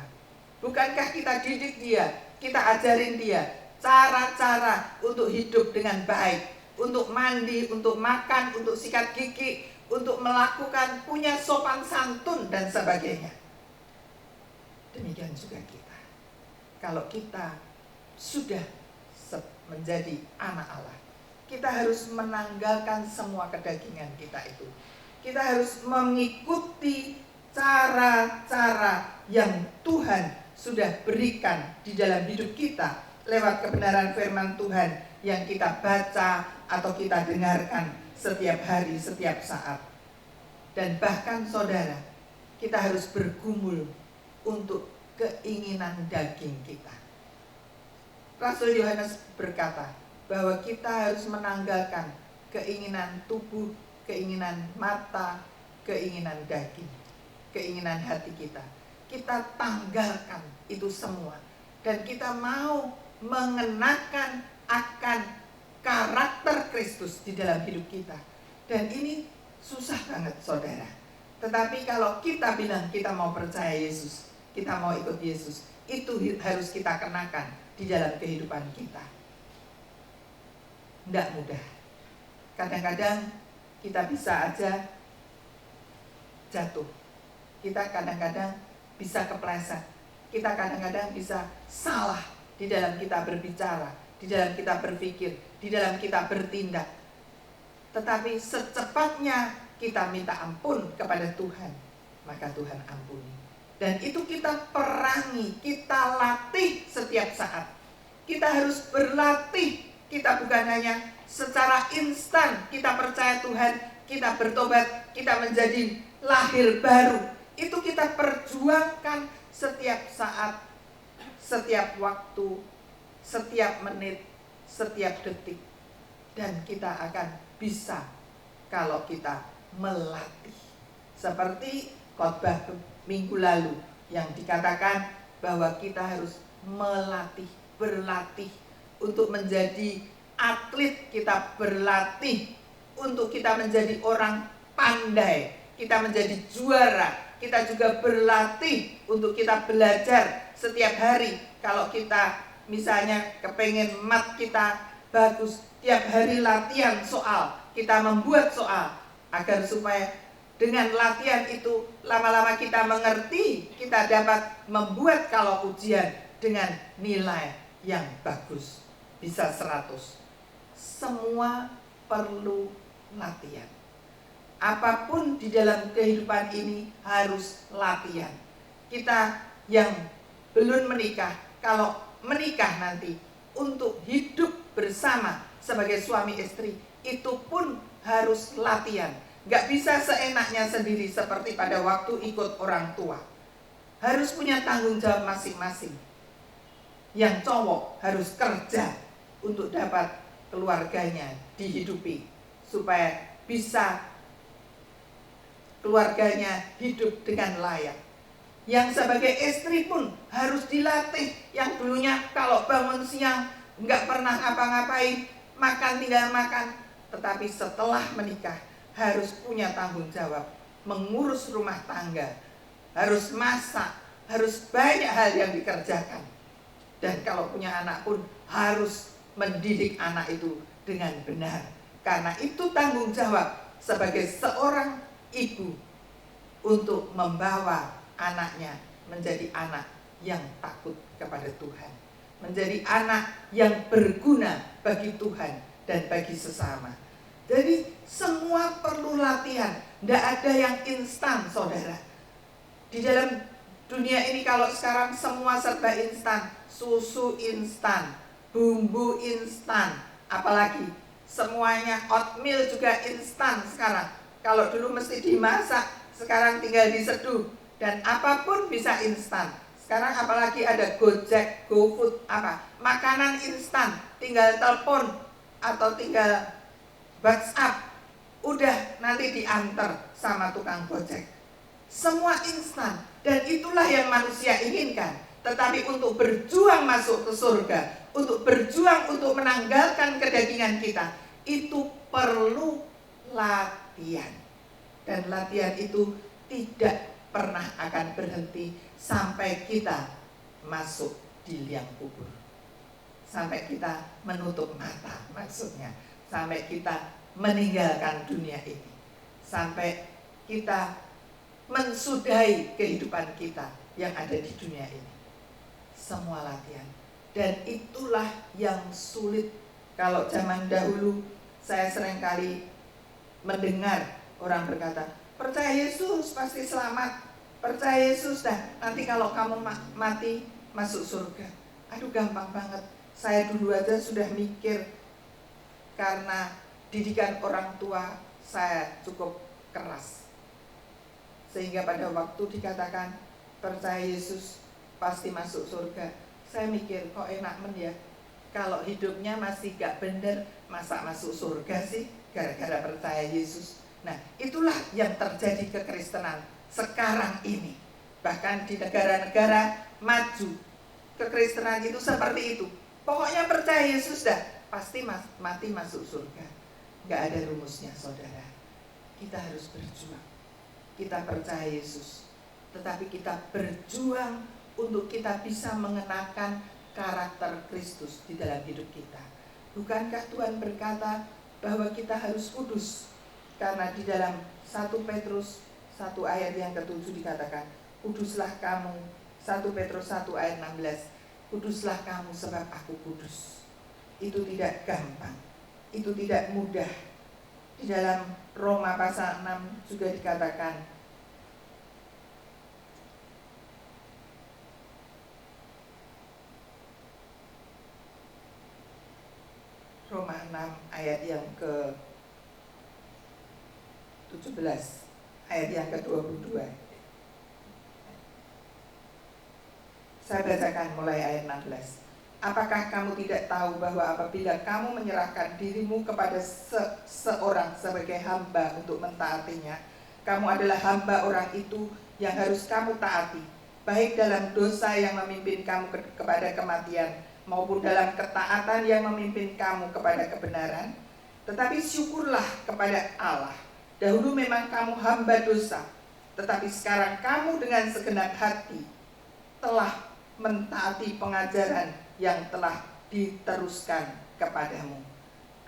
Bukankah kita didik dia, kita ajarin dia cara-cara untuk hidup dengan baik, untuk mandi, untuk makan, untuk sikat gigi, untuk melakukan punya sopan santun dan sebagainya. Demikian juga kita. Kalau kita sudah menjadi anak Allah, kita harus menanggalkan semua kedagingan kita itu. Kita harus mengikuti cara-cara yang Tuhan sudah berikan di dalam hidup kita lewat kebenaran firman Tuhan yang kita baca atau kita dengarkan setiap hari, setiap saat. Dan bahkan saudara, kita harus bergumul untuk keinginan daging kita. Rasul Yohanes berkata bahwa kita harus menanggalkan keinginan tubuh, keinginan mata, keinginan daging, keinginan hati kita. Kita tanggalkan itu semua dan kita mau mengenakan akan karakter Kristus di dalam hidup kita. Dan ini susah banget saudara. Tetapi kalau kita bilang kita mau percaya Yesus, kita mau ikut Yesus, itu harus kita kenakan di dalam kehidupan kita. Tidak mudah. Kadang-kadang kita bisa aja jatuh. Kita kadang-kadang bisa kepleset. Kita kadang-kadang bisa salah di dalam kita berbicara, di dalam kita berpikir, di dalam kita bertindak. Tetapi secepatnya kita minta ampun kepada Tuhan, maka Tuhan ampuni. Dan itu kita perangi, kita latih setiap saat. Kita harus berlatih. Kita bukan hanya secara instan kita percaya Tuhan, kita bertobat, kita menjadi lahir baru. Itu kita perjuangkan setiap saat, setiap waktu, setiap menit, setiap detik. Dan kita akan bisa kalau kita melatih. Seperti khotbah minggu lalu yang dikatakan bahwa kita harus melatih, berlatih untuk menjadi atlet, kita berlatih untuk kita menjadi orang pandai, kita menjadi juara. Kita juga berlatih untuk kita belajar setiap hari. Kalau kita misalnya kepengen mat kita bagus, tiap hari latihan soal, kita membuat soal agar supaya dengan latihan itu lama-lama kita mengerti, kita dapat membuat kalau ujian dengan nilai yang bagus, bisa 100. Semua perlu latihan. Apapun di dalam kehidupan ini harus latihan. Kita yang belum menikah, kalau menikah nanti untuk hidup bersama sebagai suami istri, itu pun harus latihan. Gak bisa seenaknya sendiri seperti pada waktu ikut orang tua. Harus punya tanggung jawab masing-masing. Yang cowok harus kerja untuk dapat keluarganya dihidupi, supaya bisa keluarganya hidup dengan layak. Yang sebagai istri pun harus dilatih. Yang dulunya kalau bangun siang nggak pernah ngapa-ngapain, makan tidak makan, tetapi setelah menikah harus punya tanggung jawab, mengurus rumah tangga, harus masak, harus banyak hal yang dikerjakan. Dan kalau punya anak pun harus mendidik anak itu dengan benar, karena itu tanggung jawab sebagai seorang ibu untuk membawa anaknya menjadi anak yang takut kepada Tuhan, menjadi anak yang berguna bagi Tuhan dan bagi sesama. Jadi semua perlu latihan, tidak ada yang instan saudara. Di dalam dunia ini kalau sekarang semua serba instan, susu instan, bumbu instan, apalagi Semuanya oatmeal juga instan sekarang. Kalau dulu mesti dimasak, sekarang tinggal diseduh. Dan apapun bisa instan. Sekarang apalagi ada Gojek, GoFood, makanan instan. Tinggal telepon atau tinggal WhatsApp, udah nanti diantar sama tukang Gojek. Semua instan, dan itulah yang manusia inginkan. Tetapi untuk berjuang masuk ke surga, untuk berjuang untuk menanggalkan kedagingan kita, itu perlu latihan. Dan latihan itu tidak pernah akan berhenti sampai kita masuk di liang kubur, sampai kita menutup mata, maksudnya sampai kita meninggalkan dunia ini, sampai kita mensudahi kehidupan kita yang ada di dunia ini. Semua latihan. Dan itulah yang sulit. Kalau zaman dahulu saya seringkali mendengar orang berkata, percaya Yesus pasti selamat, percaya Yesus dah, nanti kalau kamu mati masuk surga. Aduh, gampang banget. Saya dulu aja sudah mikir, karena didikan orang tua saya cukup keras, sehingga pada waktu dikatakan percaya Yesus pasti masuk surga, saya mikir kok enak ya, kalau hidupnya masih gak bener, masa masuk surga sih gara-gara percaya Yesus. Nah, itulah yang terjadi kekristenan sekarang ini. Bahkan di negara-negara maju, kekristenan itu seperti itu. Pokoknya percaya Yesus dah, pasti mati masuk surga. Gak ada rumusnya, saudara. Kita harus berjuang. Kita percaya Yesus, tetapi kita berjuang untuk kita bisa mengenakan karakter Kristus di dalam hidup kita. Bukankah Tuhan berkata bahwa kita harus kudus? Karena di dalam 1 Petrus 1 ayat yang ke-7 dikatakan, kuduslah kamu, 1 Petrus 1 ayat 16, kuduslah kamu sebab aku kudus. Itu tidak gampang, itu tidak mudah. Di dalam Roma pasal 6 juga dikatakan, Roma 6 ayat yang ke-17, ayat yang ke-22. Saya bacakan mulai ayat 16. Apakah kamu tidak tahu bahwa apabila kamu menyerahkan dirimu kepada seorang sebagai hamba untuk mentaatinya, kamu adalah hamba orang itu yang harus kamu taati, baik dalam dosa yang memimpin kamu kepada kematian, maupun dalam ketaatan yang memimpin kamu kepada kebenaran. Tetapi syukurlah kepada Allah, dahulu memang kamu hamba dosa, tetapi sekarang kamu dengan segenap hati telah mentaati pengajaran yang telah diteruskan kepadamu.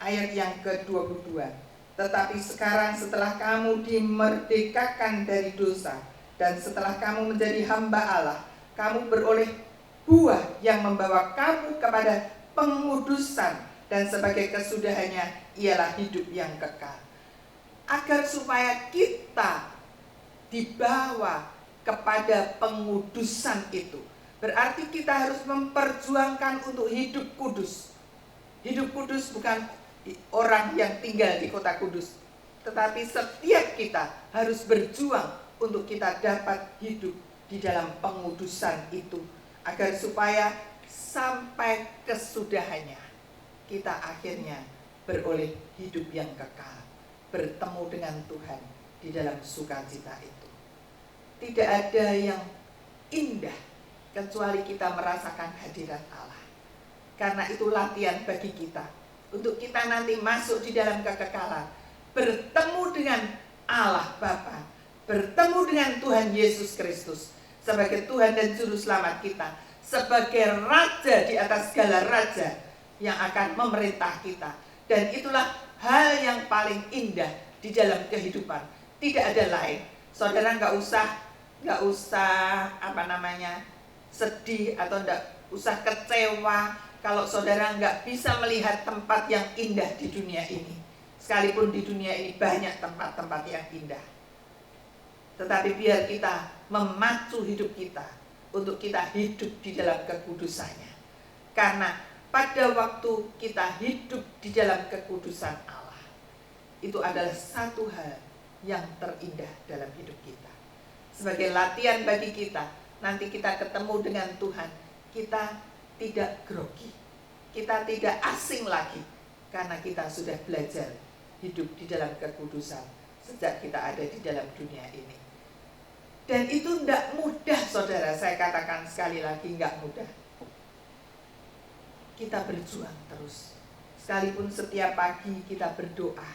Ayat yang ke-22. Tetapi sekarang setelah kamu dimerdekakan dari dosa, dan setelah kamu menjadi hamba Allah, kamu beroleh buah yang membawa kamu kepada pengudusan, dan sebagai kesudahannya ialah hidup yang kekal. Agar supaya kita dibawa kepada pengudusan itu, berarti kita harus memperjuangkan untuk hidup kudus. Hidup kudus bukan orang yang tinggal di kota kudus, tetapi setiap kita harus berjuang untuk kita dapat hidup di dalam pengudusan itu, agar supaya sampai kesudahannya kita akhirnya beroleh hidup yang kekal, bertemu dengan Tuhan di dalam sukacita itu. Tidak ada yang indah kecuali kita merasakan hadirat Allah. Karena itu latihan bagi kita, untuk kita nanti masuk di dalam kekekalan, bertemu dengan Allah Bapa, bertemu dengan Tuhan Yesus Kristus sebagai Tuhan dan Juru Selamat kita, sebagai Raja di atas segala raja yang akan memerintah kita. Dan itulah hal yang paling indah di dalam kehidupan. Tidak ada lain. Saudara nggak usah sedih atau nggak usah kecewa kalau saudara nggak bisa melihat tempat yang indah di dunia ini. Sekalipun di dunia ini banyak tempat-tempat yang indah, tetapi biar kita memacu hidup kita untuk kita hidup di dalam kekudusannya. Karena pada waktu kita hidup di dalam kekudusan Allah. Itu adalah satu hal yang terindah dalam hidup kita. Sebagai latihan bagi kita, nanti kita ketemu dengan Tuhan, kita tidak grogi, kita tidak asing lagi, karena kita sudah belajar hidup di dalam kekudusan sejak kita ada di dalam dunia ini. Dan itu tidak mudah, saudara. Saya katakan sekali lagi, tidak mudah. Kita berjuang terus. Sekalipun setiap pagi kita berdoa,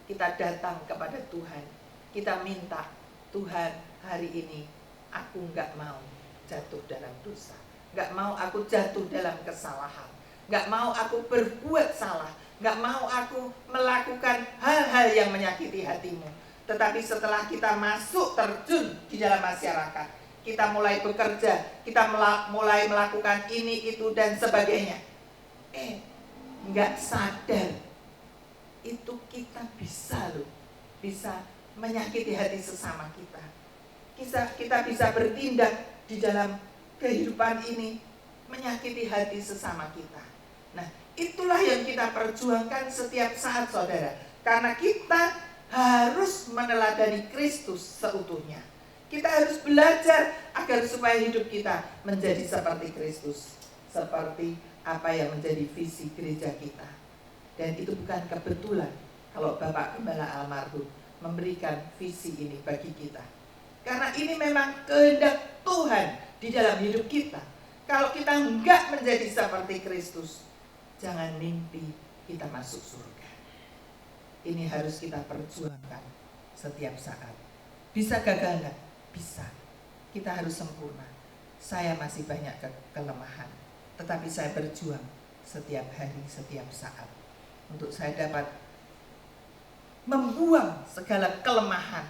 kita datang kepada Tuhan, kita minta, Tuhan, hari ini aku nggak mau jatuh dalam dosa, nggak mau aku jatuh dalam kesalahan, nggak mau aku berbuat salah, nggak mau aku melakukan hal-hal yang menyakiti hatimu. Tetapi setelah kita masuk terjun di dalam masyarakat, kita mulai bekerja, kita mulai melakukan ini, itu, dan sebagainya. Nggak sadar, itu kita bisa loh, bisa menyakiti hati sesama kita. Kita bisa bertindak di dalam kehidupan ini, menyakiti hati sesama kita. Nah, itulah yang kita perjuangkan setiap saat, saudara. Karena kita harus meneladani Kristus seutuhnya. Kita harus belajar agar supaya hidup kita menjadi seperti Kristus, seperti apa yang menjadi visi gereja kita. Dan itu bukan kebetulan kalau Bapak Gembala almarhum memberikan visi ini bagi kita, karena ini memang kehendak Tuhan di dalam hidup kita. Kalau kita enggak menjadi seperti Kristus, jangan mimpi kita masuk surga. Ini harus kita perjuangkan setiap saat. Bisa gagal enggak? Bisa. Kita harus sempurna. Saya masih banyak kelemahan, tetapi saya berjuang setiap hari, setiap saat, untuk saya dapat membuang segala kelemahan,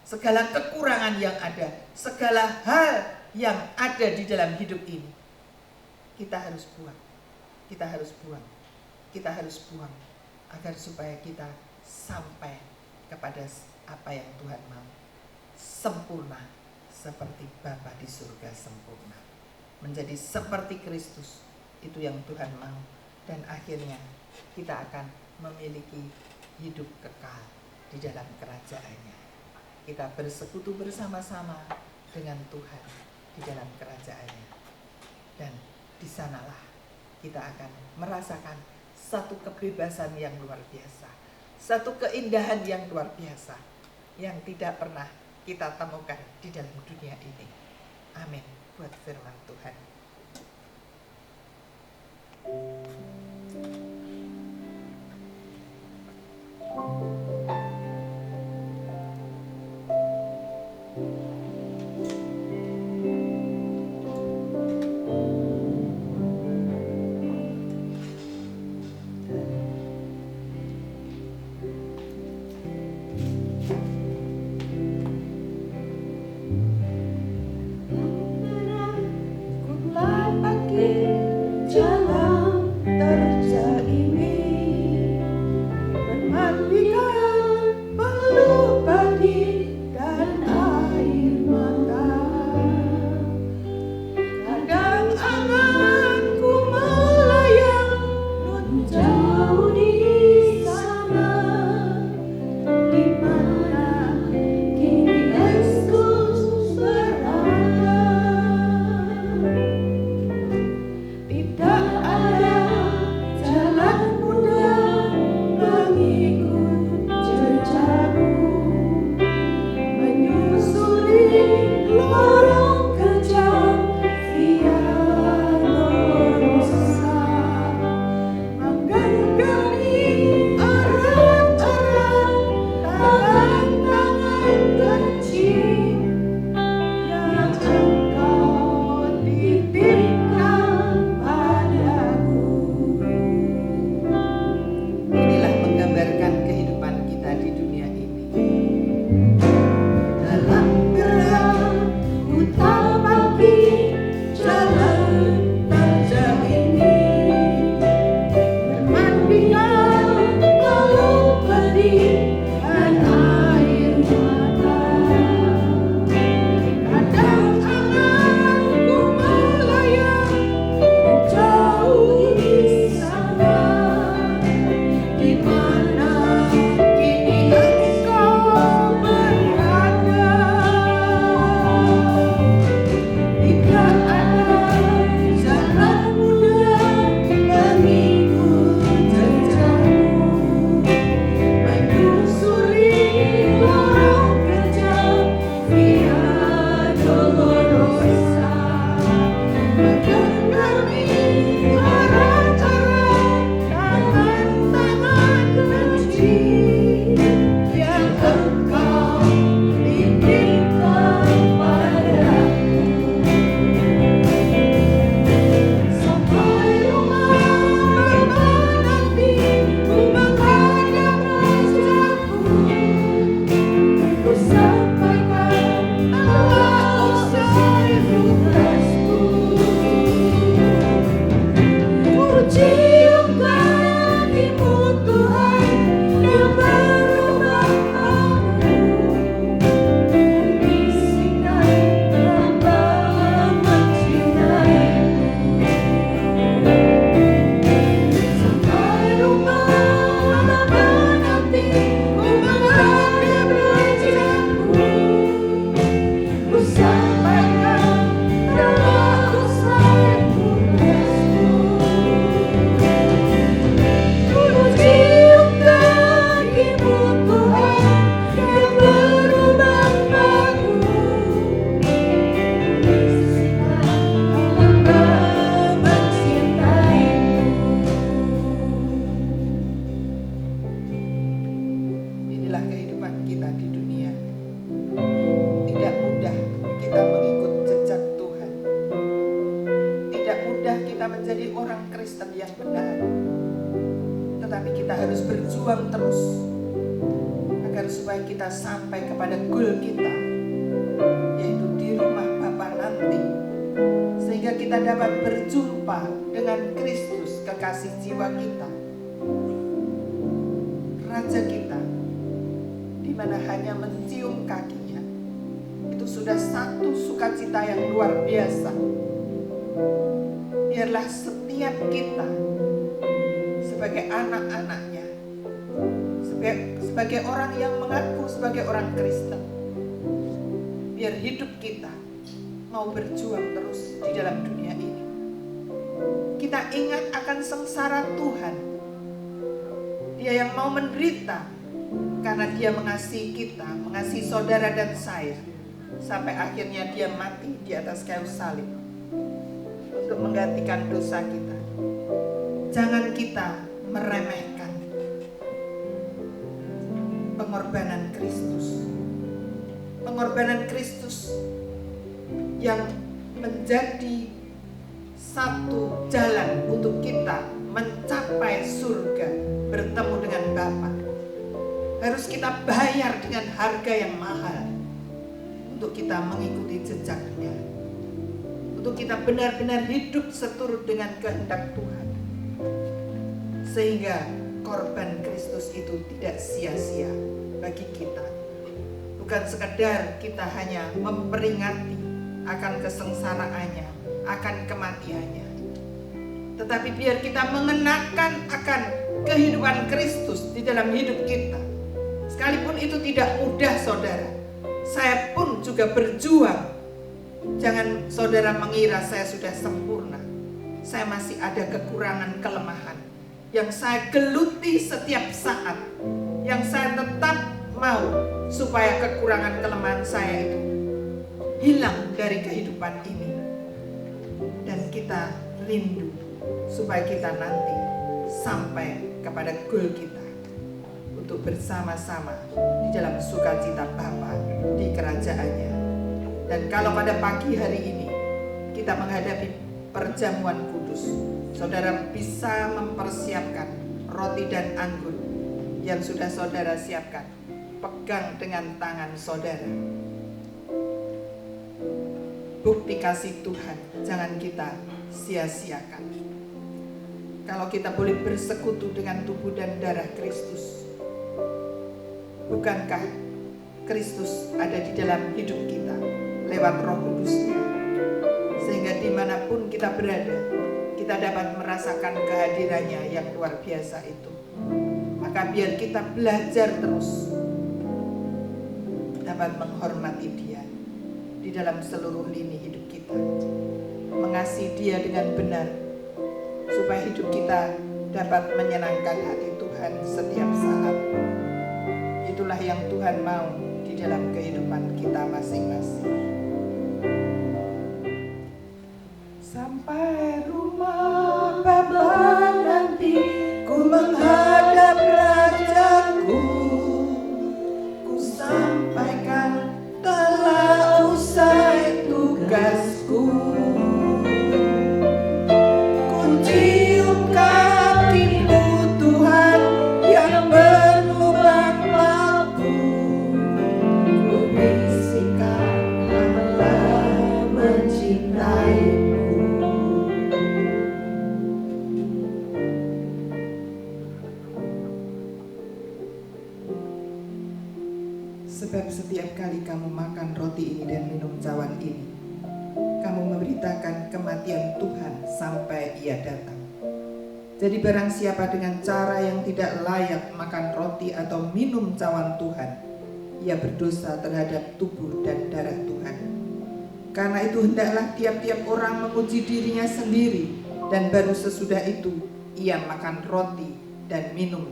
segala kekurangan yang ada, segala hal yang ada di dalam hidup ini. Kita harus buang, kita harus buang, kita harus buang, agar supaya kita sampai kepada apa yang Tuhan mau, sempurna seperti Bapa di surga sempurna. Menjadi seperti Kristus, itu yang Tuhan mau. Dan akhirnya kita akan memiliki hidup kekal di dalam kerajaan-Nya. Kita bersekutu bersama-sama dengan Tuhan di dalam kerajaan-Nya. Dan di sanalah kita akan merasakan satu kebebasan yang luar biasa, satu keindahan yang luar biasa, yang tidak pernah kita temukan di dalam dunia ini. Amin. Buat firman Tuhan. Jalan kita harus berjuang terus agar supaya kita sampai kepada goal kita, yaitu di rumah Bapa nanti, sehingga kita dapat berjumpa dengan Kristus, kekasih jiwa kita, Raja kita, di mana hanya mencium kakinya itu sudah satu sukacita yang luar biasa. Biarlah setiap kita sebagai anak-anaknya, sebagai orang yang mengaku sebagai orang Kristen, biar hidup kita mau berjuang terus di dalam dunia ini. Kita ingat akan sengsara Tuhan, Dia yang mau menderita karena Dia mengasihi kita, mengasihi saudara dan saya, sampai akhirnya Dia mati di atas kayu salib untuk menggantikan dosa kita. Jangan kita meremehkan pengorbanan Kristus. Pengorbanan Kristus yang menjadi satu jalan untuk kita mencapai surga, bertemu dengan Bapa. Harus kita bayar dengan harga yang mahal untuk kita mengikuti jejaknya, untuk kita benar-benar hidup seturut dengan kehendak Tuhan, sehingga korban Kristus itu tidak sia-sia bagi kita. Bukan sekedar kita hanya memperingati akan kesengsaraannya, akan kematiannya, tetapi biar kita mengenakan akan kehidupan Kristus di dalam hidup kita. Sekalipun itu tidak mudah, saudara, saya pun juga berjuang. Jangan saudara mengira saya sudah sempurna. Saya masih ada kekurangan, kelemahan yang saya geluti setiap saat, yang saya tetap mau supaya kekurangan, kelemahan saya itu hilang dari kehidupan ini, dan kita rindu supaya kita nanti sampai kepada goal kita untuk bersama-sama di dalam sukacita Bapa di kerajaannya. Dan kalau pada pagi hari ini kita menghadapi perjamuan kudus, saudara bisa mempersiapkan roti dan anggur yang sudah saudara siapkan. Pegang dengan tangan saudara. Bukti kasih Tuhan jangan kita sia-siakan. Kalau kita boleh bersekutu dengan tubuh dan darah Kristus, bukankah Kristus ada di dalam hidup kita lewat Roh Kudus-Nya, sehingga dimanapun kita berada, kita dapat merasakan kehadirannya yang luar biasa itu. Maka biar kita belajar terus dapat menghormati Dia di dalam seluruh lini hidup kita, mengasihi Dia dengan benar, supaya hidup kita dapat menyenangkan hati Tuhan setiap saat. Itulah yang Tuhan mau di dalam kehidupan kita masing-masing. Sampai rumah Bapa nanti, ku menghadap Rajaku, ku sampaikan telah usai tugasku. Ku cium kakimu Tuhan yang berlubang lampu, ku bisikan Allah mencintaimu. Sebab setiap kali kamu makan roti ini dan minum cawan ini, kamu memberitakan kematian Tuhan sampai Ia datang. Jadi barang siapa dengan cara yang tidak layak makan roti atau minum cawan Tuhan, ia berdosa terhadap tubuh dan darah Tuhan. Karena itu hendaklah tiap-tiap orang memuji dirinya sendiri, dan baru sesudah itu ia makan roti dan minum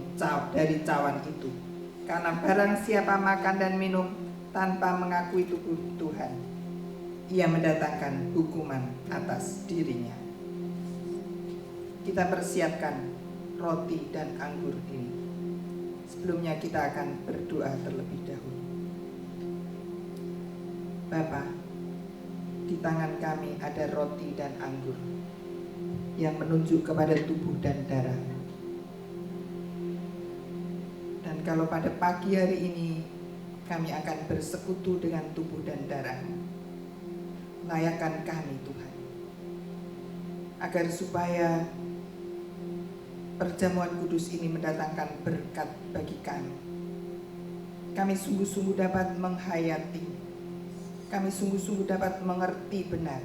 dari cawan itu. Karena barang siapa makan dan minum tanpa mengakui tubuh Tuhan, ia mendatangkan hukuman atas dirinya. Kita persiapkan roti dan anggur ini. Sebelumnya kita akan berdoa terlebih dahulu. Bapa, di tangan kami ada roti dan anggur yang menunjuk kepada tubuh dan darah. kalau pada pagi hari ini kami akan bersekutu dengan tubuh dan darah-Mu, layakan kami Tuhan, agar supaya perjamuan kudus ini mendatangkan berkat bagi kami. Kami sungguh-sungguh dapat menghayati, kami sungguh-sungguh dapat mengerti benar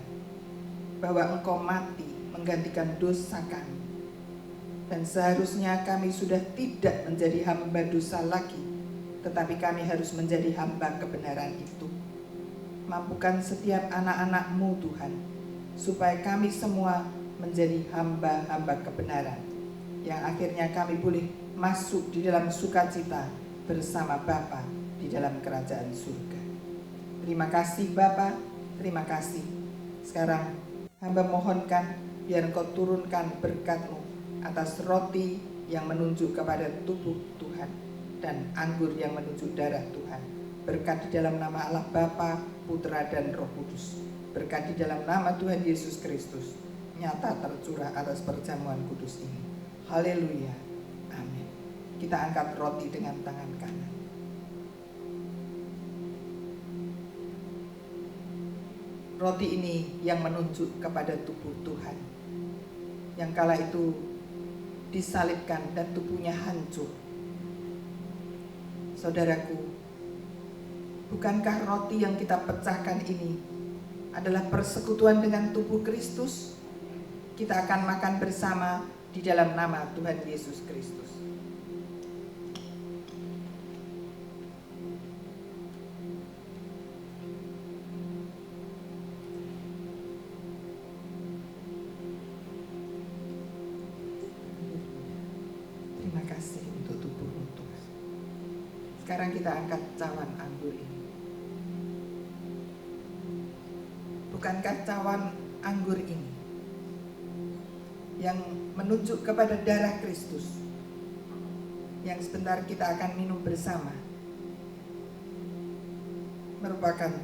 bahwa Engkau mati menggantikan dosa kami. Dan seharusnya kami sudah tidak menjadi hamba dosa lagi, tetapi kami harus menjadi hamba kebenaran itu. Mampukan setiap anak-anak-Mu Tuhan, supaya kami semua menjadi hamba-hamba kebenaran, yang akhirnya kami boleh masuk di dalam sukacita bersama Bapa di dalam kerajaan surga. Terima kasih Bapa, terima kasih. Sekarang hamba mohonkan biar Engkau turunkan berkat-Mu atas roti yang menunjuk kepada tubuh Tuhan dan anggur yang menunjuk darah Tuhan. Berkat di dalam nama Allah Bapa, Putra dan Roh Kudus. Berkat di dalam nama Tuhan Yesus Kristus nyata tercurah atas perjamuan kudus ini. Haleluya. Amin. Kita angkat roti dengan tangan kanan. Roti ini yang menunjuk kepada tubuh Tuhan, yang kala itu disalibkan dan tubuhnya hancur. Saudaraku, bukankah roti yang kita pecahkan ini adalah persekutuan dengan tubuh Kristus? Kita akan makan bersama di dalam nama Tuhan Yesus Kristus. Terima kasih untuk tubuh-Mu Tuhan. Sekarang kita angkat cawan anggur ini. Bukankah cawan anggur ini yang menunjuk kepada darah Kristus yang sebentar kita akan minum bersama, merupakan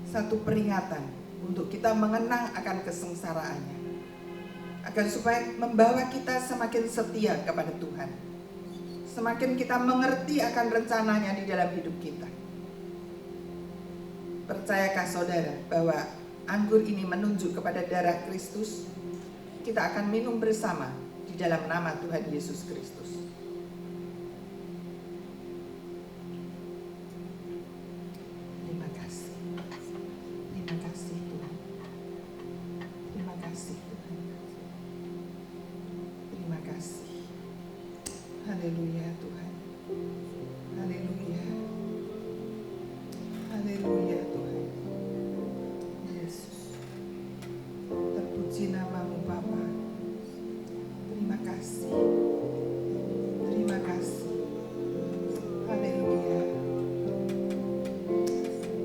satu peringatan untuk kita mengenang akan kesengsaraannya, agar supaya membawa kita semakin setia kepada Tuhan, semakin kita mengerti akan rencananya di dalam hidup kita. Percayakah saudara bahwa anggur ini menunjuk kepada darah Kristus? Kita akan minum bersama di dalam nama Tuhan Yesus Kristus. Terima kasih. Terima kasih Tuhan. Terima kasih Tuhan. Terima kasih. Haleluya Tuhan. Haleluya. Haleluya Tuhan. Yesus. Terpuji nama-Mu Bapa. Terima kasih. Terima kasih. Haleluya.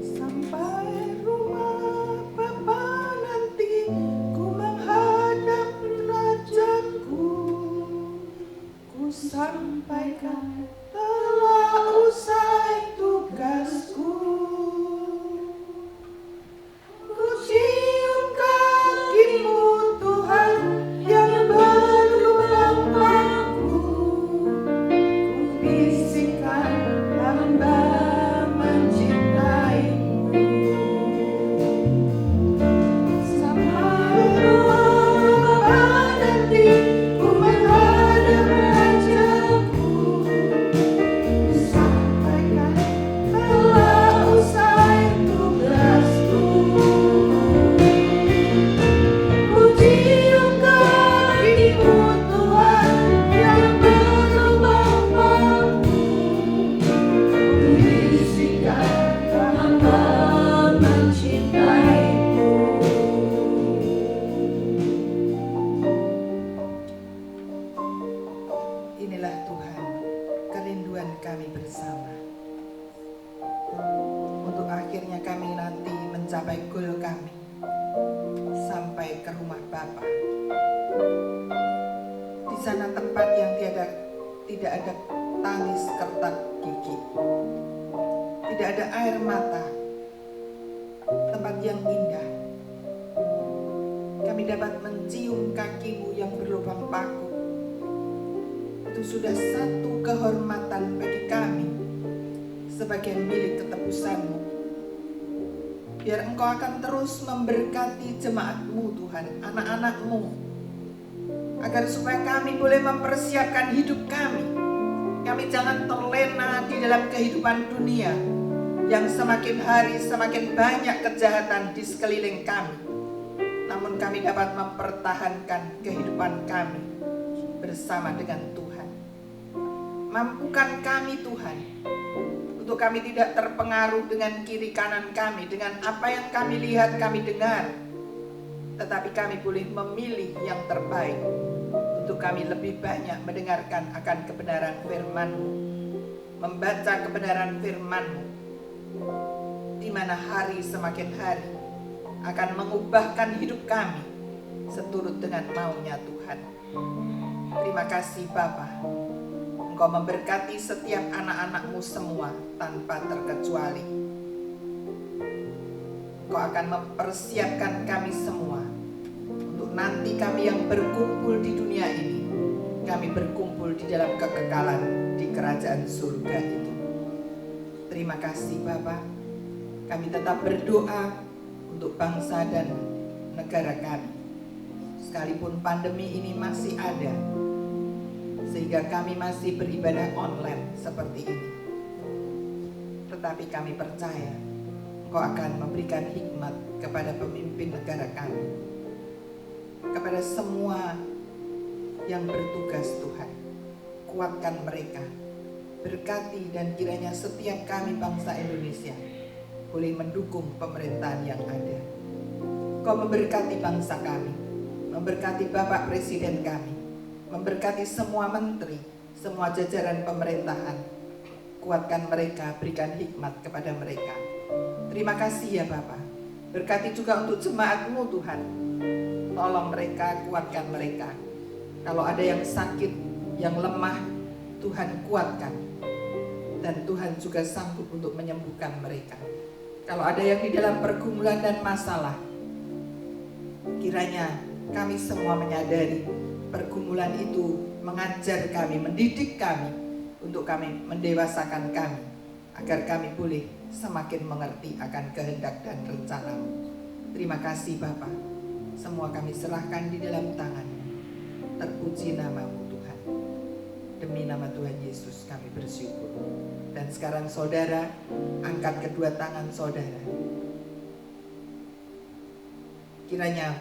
Sampai rumah Bapa nanti ku menghadap Rajaku, ku sampaikan telah usai tugasku. Ku cium kaki-Mu Tuhan yang berlubang paku, ku bisikkan hamba mencintai-Mu. Sampai rumah Bapa nanti ku menghadap Rajaku, ku sampaikan telah usai tugasku. Ku cium kaki-Mu Tuhan yang berlubang paku, ku bisikkan hamba mencintai-Mu. Inilah Tuhan, kerinduan kami bersama, untuk akhirnya kami nanti mencapai goal kami, sampai ke rumah Bapa. Di sana tempat yang tidak ada tangis kertak gigi, tidak ada air mata, tempat yang indah. Kami dapat mencium kaki-Mu yang berlubang paku, itu sudah satu kehormatan bagi kami sebagai milik ketebusan-Mu. Biar Engkau akan terus memberkati jemaat-Mu Tuhan, anak-anak-Mu, agar supaya kami boleh mempersiapkan hidup kami. Kami jangan terlena di dalam kehidupan dunia yang semakin hari semakin banyak kejahatan di sekeliling kami. Namun kami dapat mempertahankan kehidupan kami bersama dengan Tuhan. Mampukan kami Tuhan, untuk kami tidak terpengaruh dengan kiri kanan kami, dengan apa yang kami lihat, kami dengar. Tetapi kami boleh memilih yang terbaik, untuk kami lebih banyak mendengarkan akan kebenaran firman-Mu, membaca kebenaran firman-Mu, di mana hari semakin hari akan mengubahkan hidup kami seturut dengan maunya Tuhan. Terima kasih Bapa, Engkau memberkati setiap anak-anak-Mu semua tanpa terkecuali. Engkau akan mempersiapkan kami semua untuk nanti kami yang berkumpul di dunia ini, kami berkumpul di dalam kekekalan di kerajaan surga itu. Terima kasih Bapa. Kami tetap berdoa untuk bangsa dan negara kami. Sekalipun pandemi ini masih ada, sehingga kami masih beribadah online seperti ini, tetapi kami percaya Engkau akan memberikan hikmat kepada pemimpin negara kami, kepada semua yang bertugas Tuhan. Kuatkan mereka, berkati, dan kiranya setiap kami bangsa Indonesia boleh mendukung pemerintahan yang ada. Kau memberkati bangsa kami, memberkati Bapak Presiden kami, memberkati semua menteri, semua jajaran pemerintahan. Kuatkan mereka, berikan hikmat kepada mereka. Terima kasih ya Bapak. Berkati juga untuk jemaat-Mu Tuhan. Tolong mereka, kuatkan mereka. Kalau ada yang sakit, yang lemah, Tuhan kuatkan. Dan Tuhan juga sanggup untuk menyembuhkan mereka. Kalau ada yang di dalam pergumulan dan masalah, kiranya kami semua menyadari pergumulan itu mengajar kami, mendidik kami, untuk kami mendewasakan kami, agar kami boleh semakin mengerti akan kehendak dan rencana-Mu. Terima kasih Bapa. Semua kami serahkan di dalam tangan-Mu. Terpuji nama-Mu Tuhan. Demi nama Tuhan Yesus kami bersyukur. Dan sekarang saudara, angkat kedua tangan saudara. Kiranya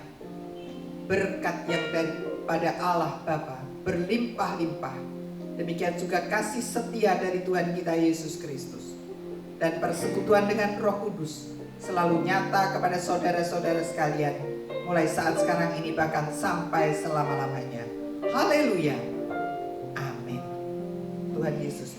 berkat yang daripada Allah Bapa berlimpah-limpah. Demikian juga kasih setia dari Tuhan kita Yesus Kristus. Dan persekutuan dengan Roh Kudus selalu nyata kepada saudara-saudara sekalian. Mulai saat sekarang ini bahkan sampai selama-lamanya. Haleluya. Amin. Tuhan Yesus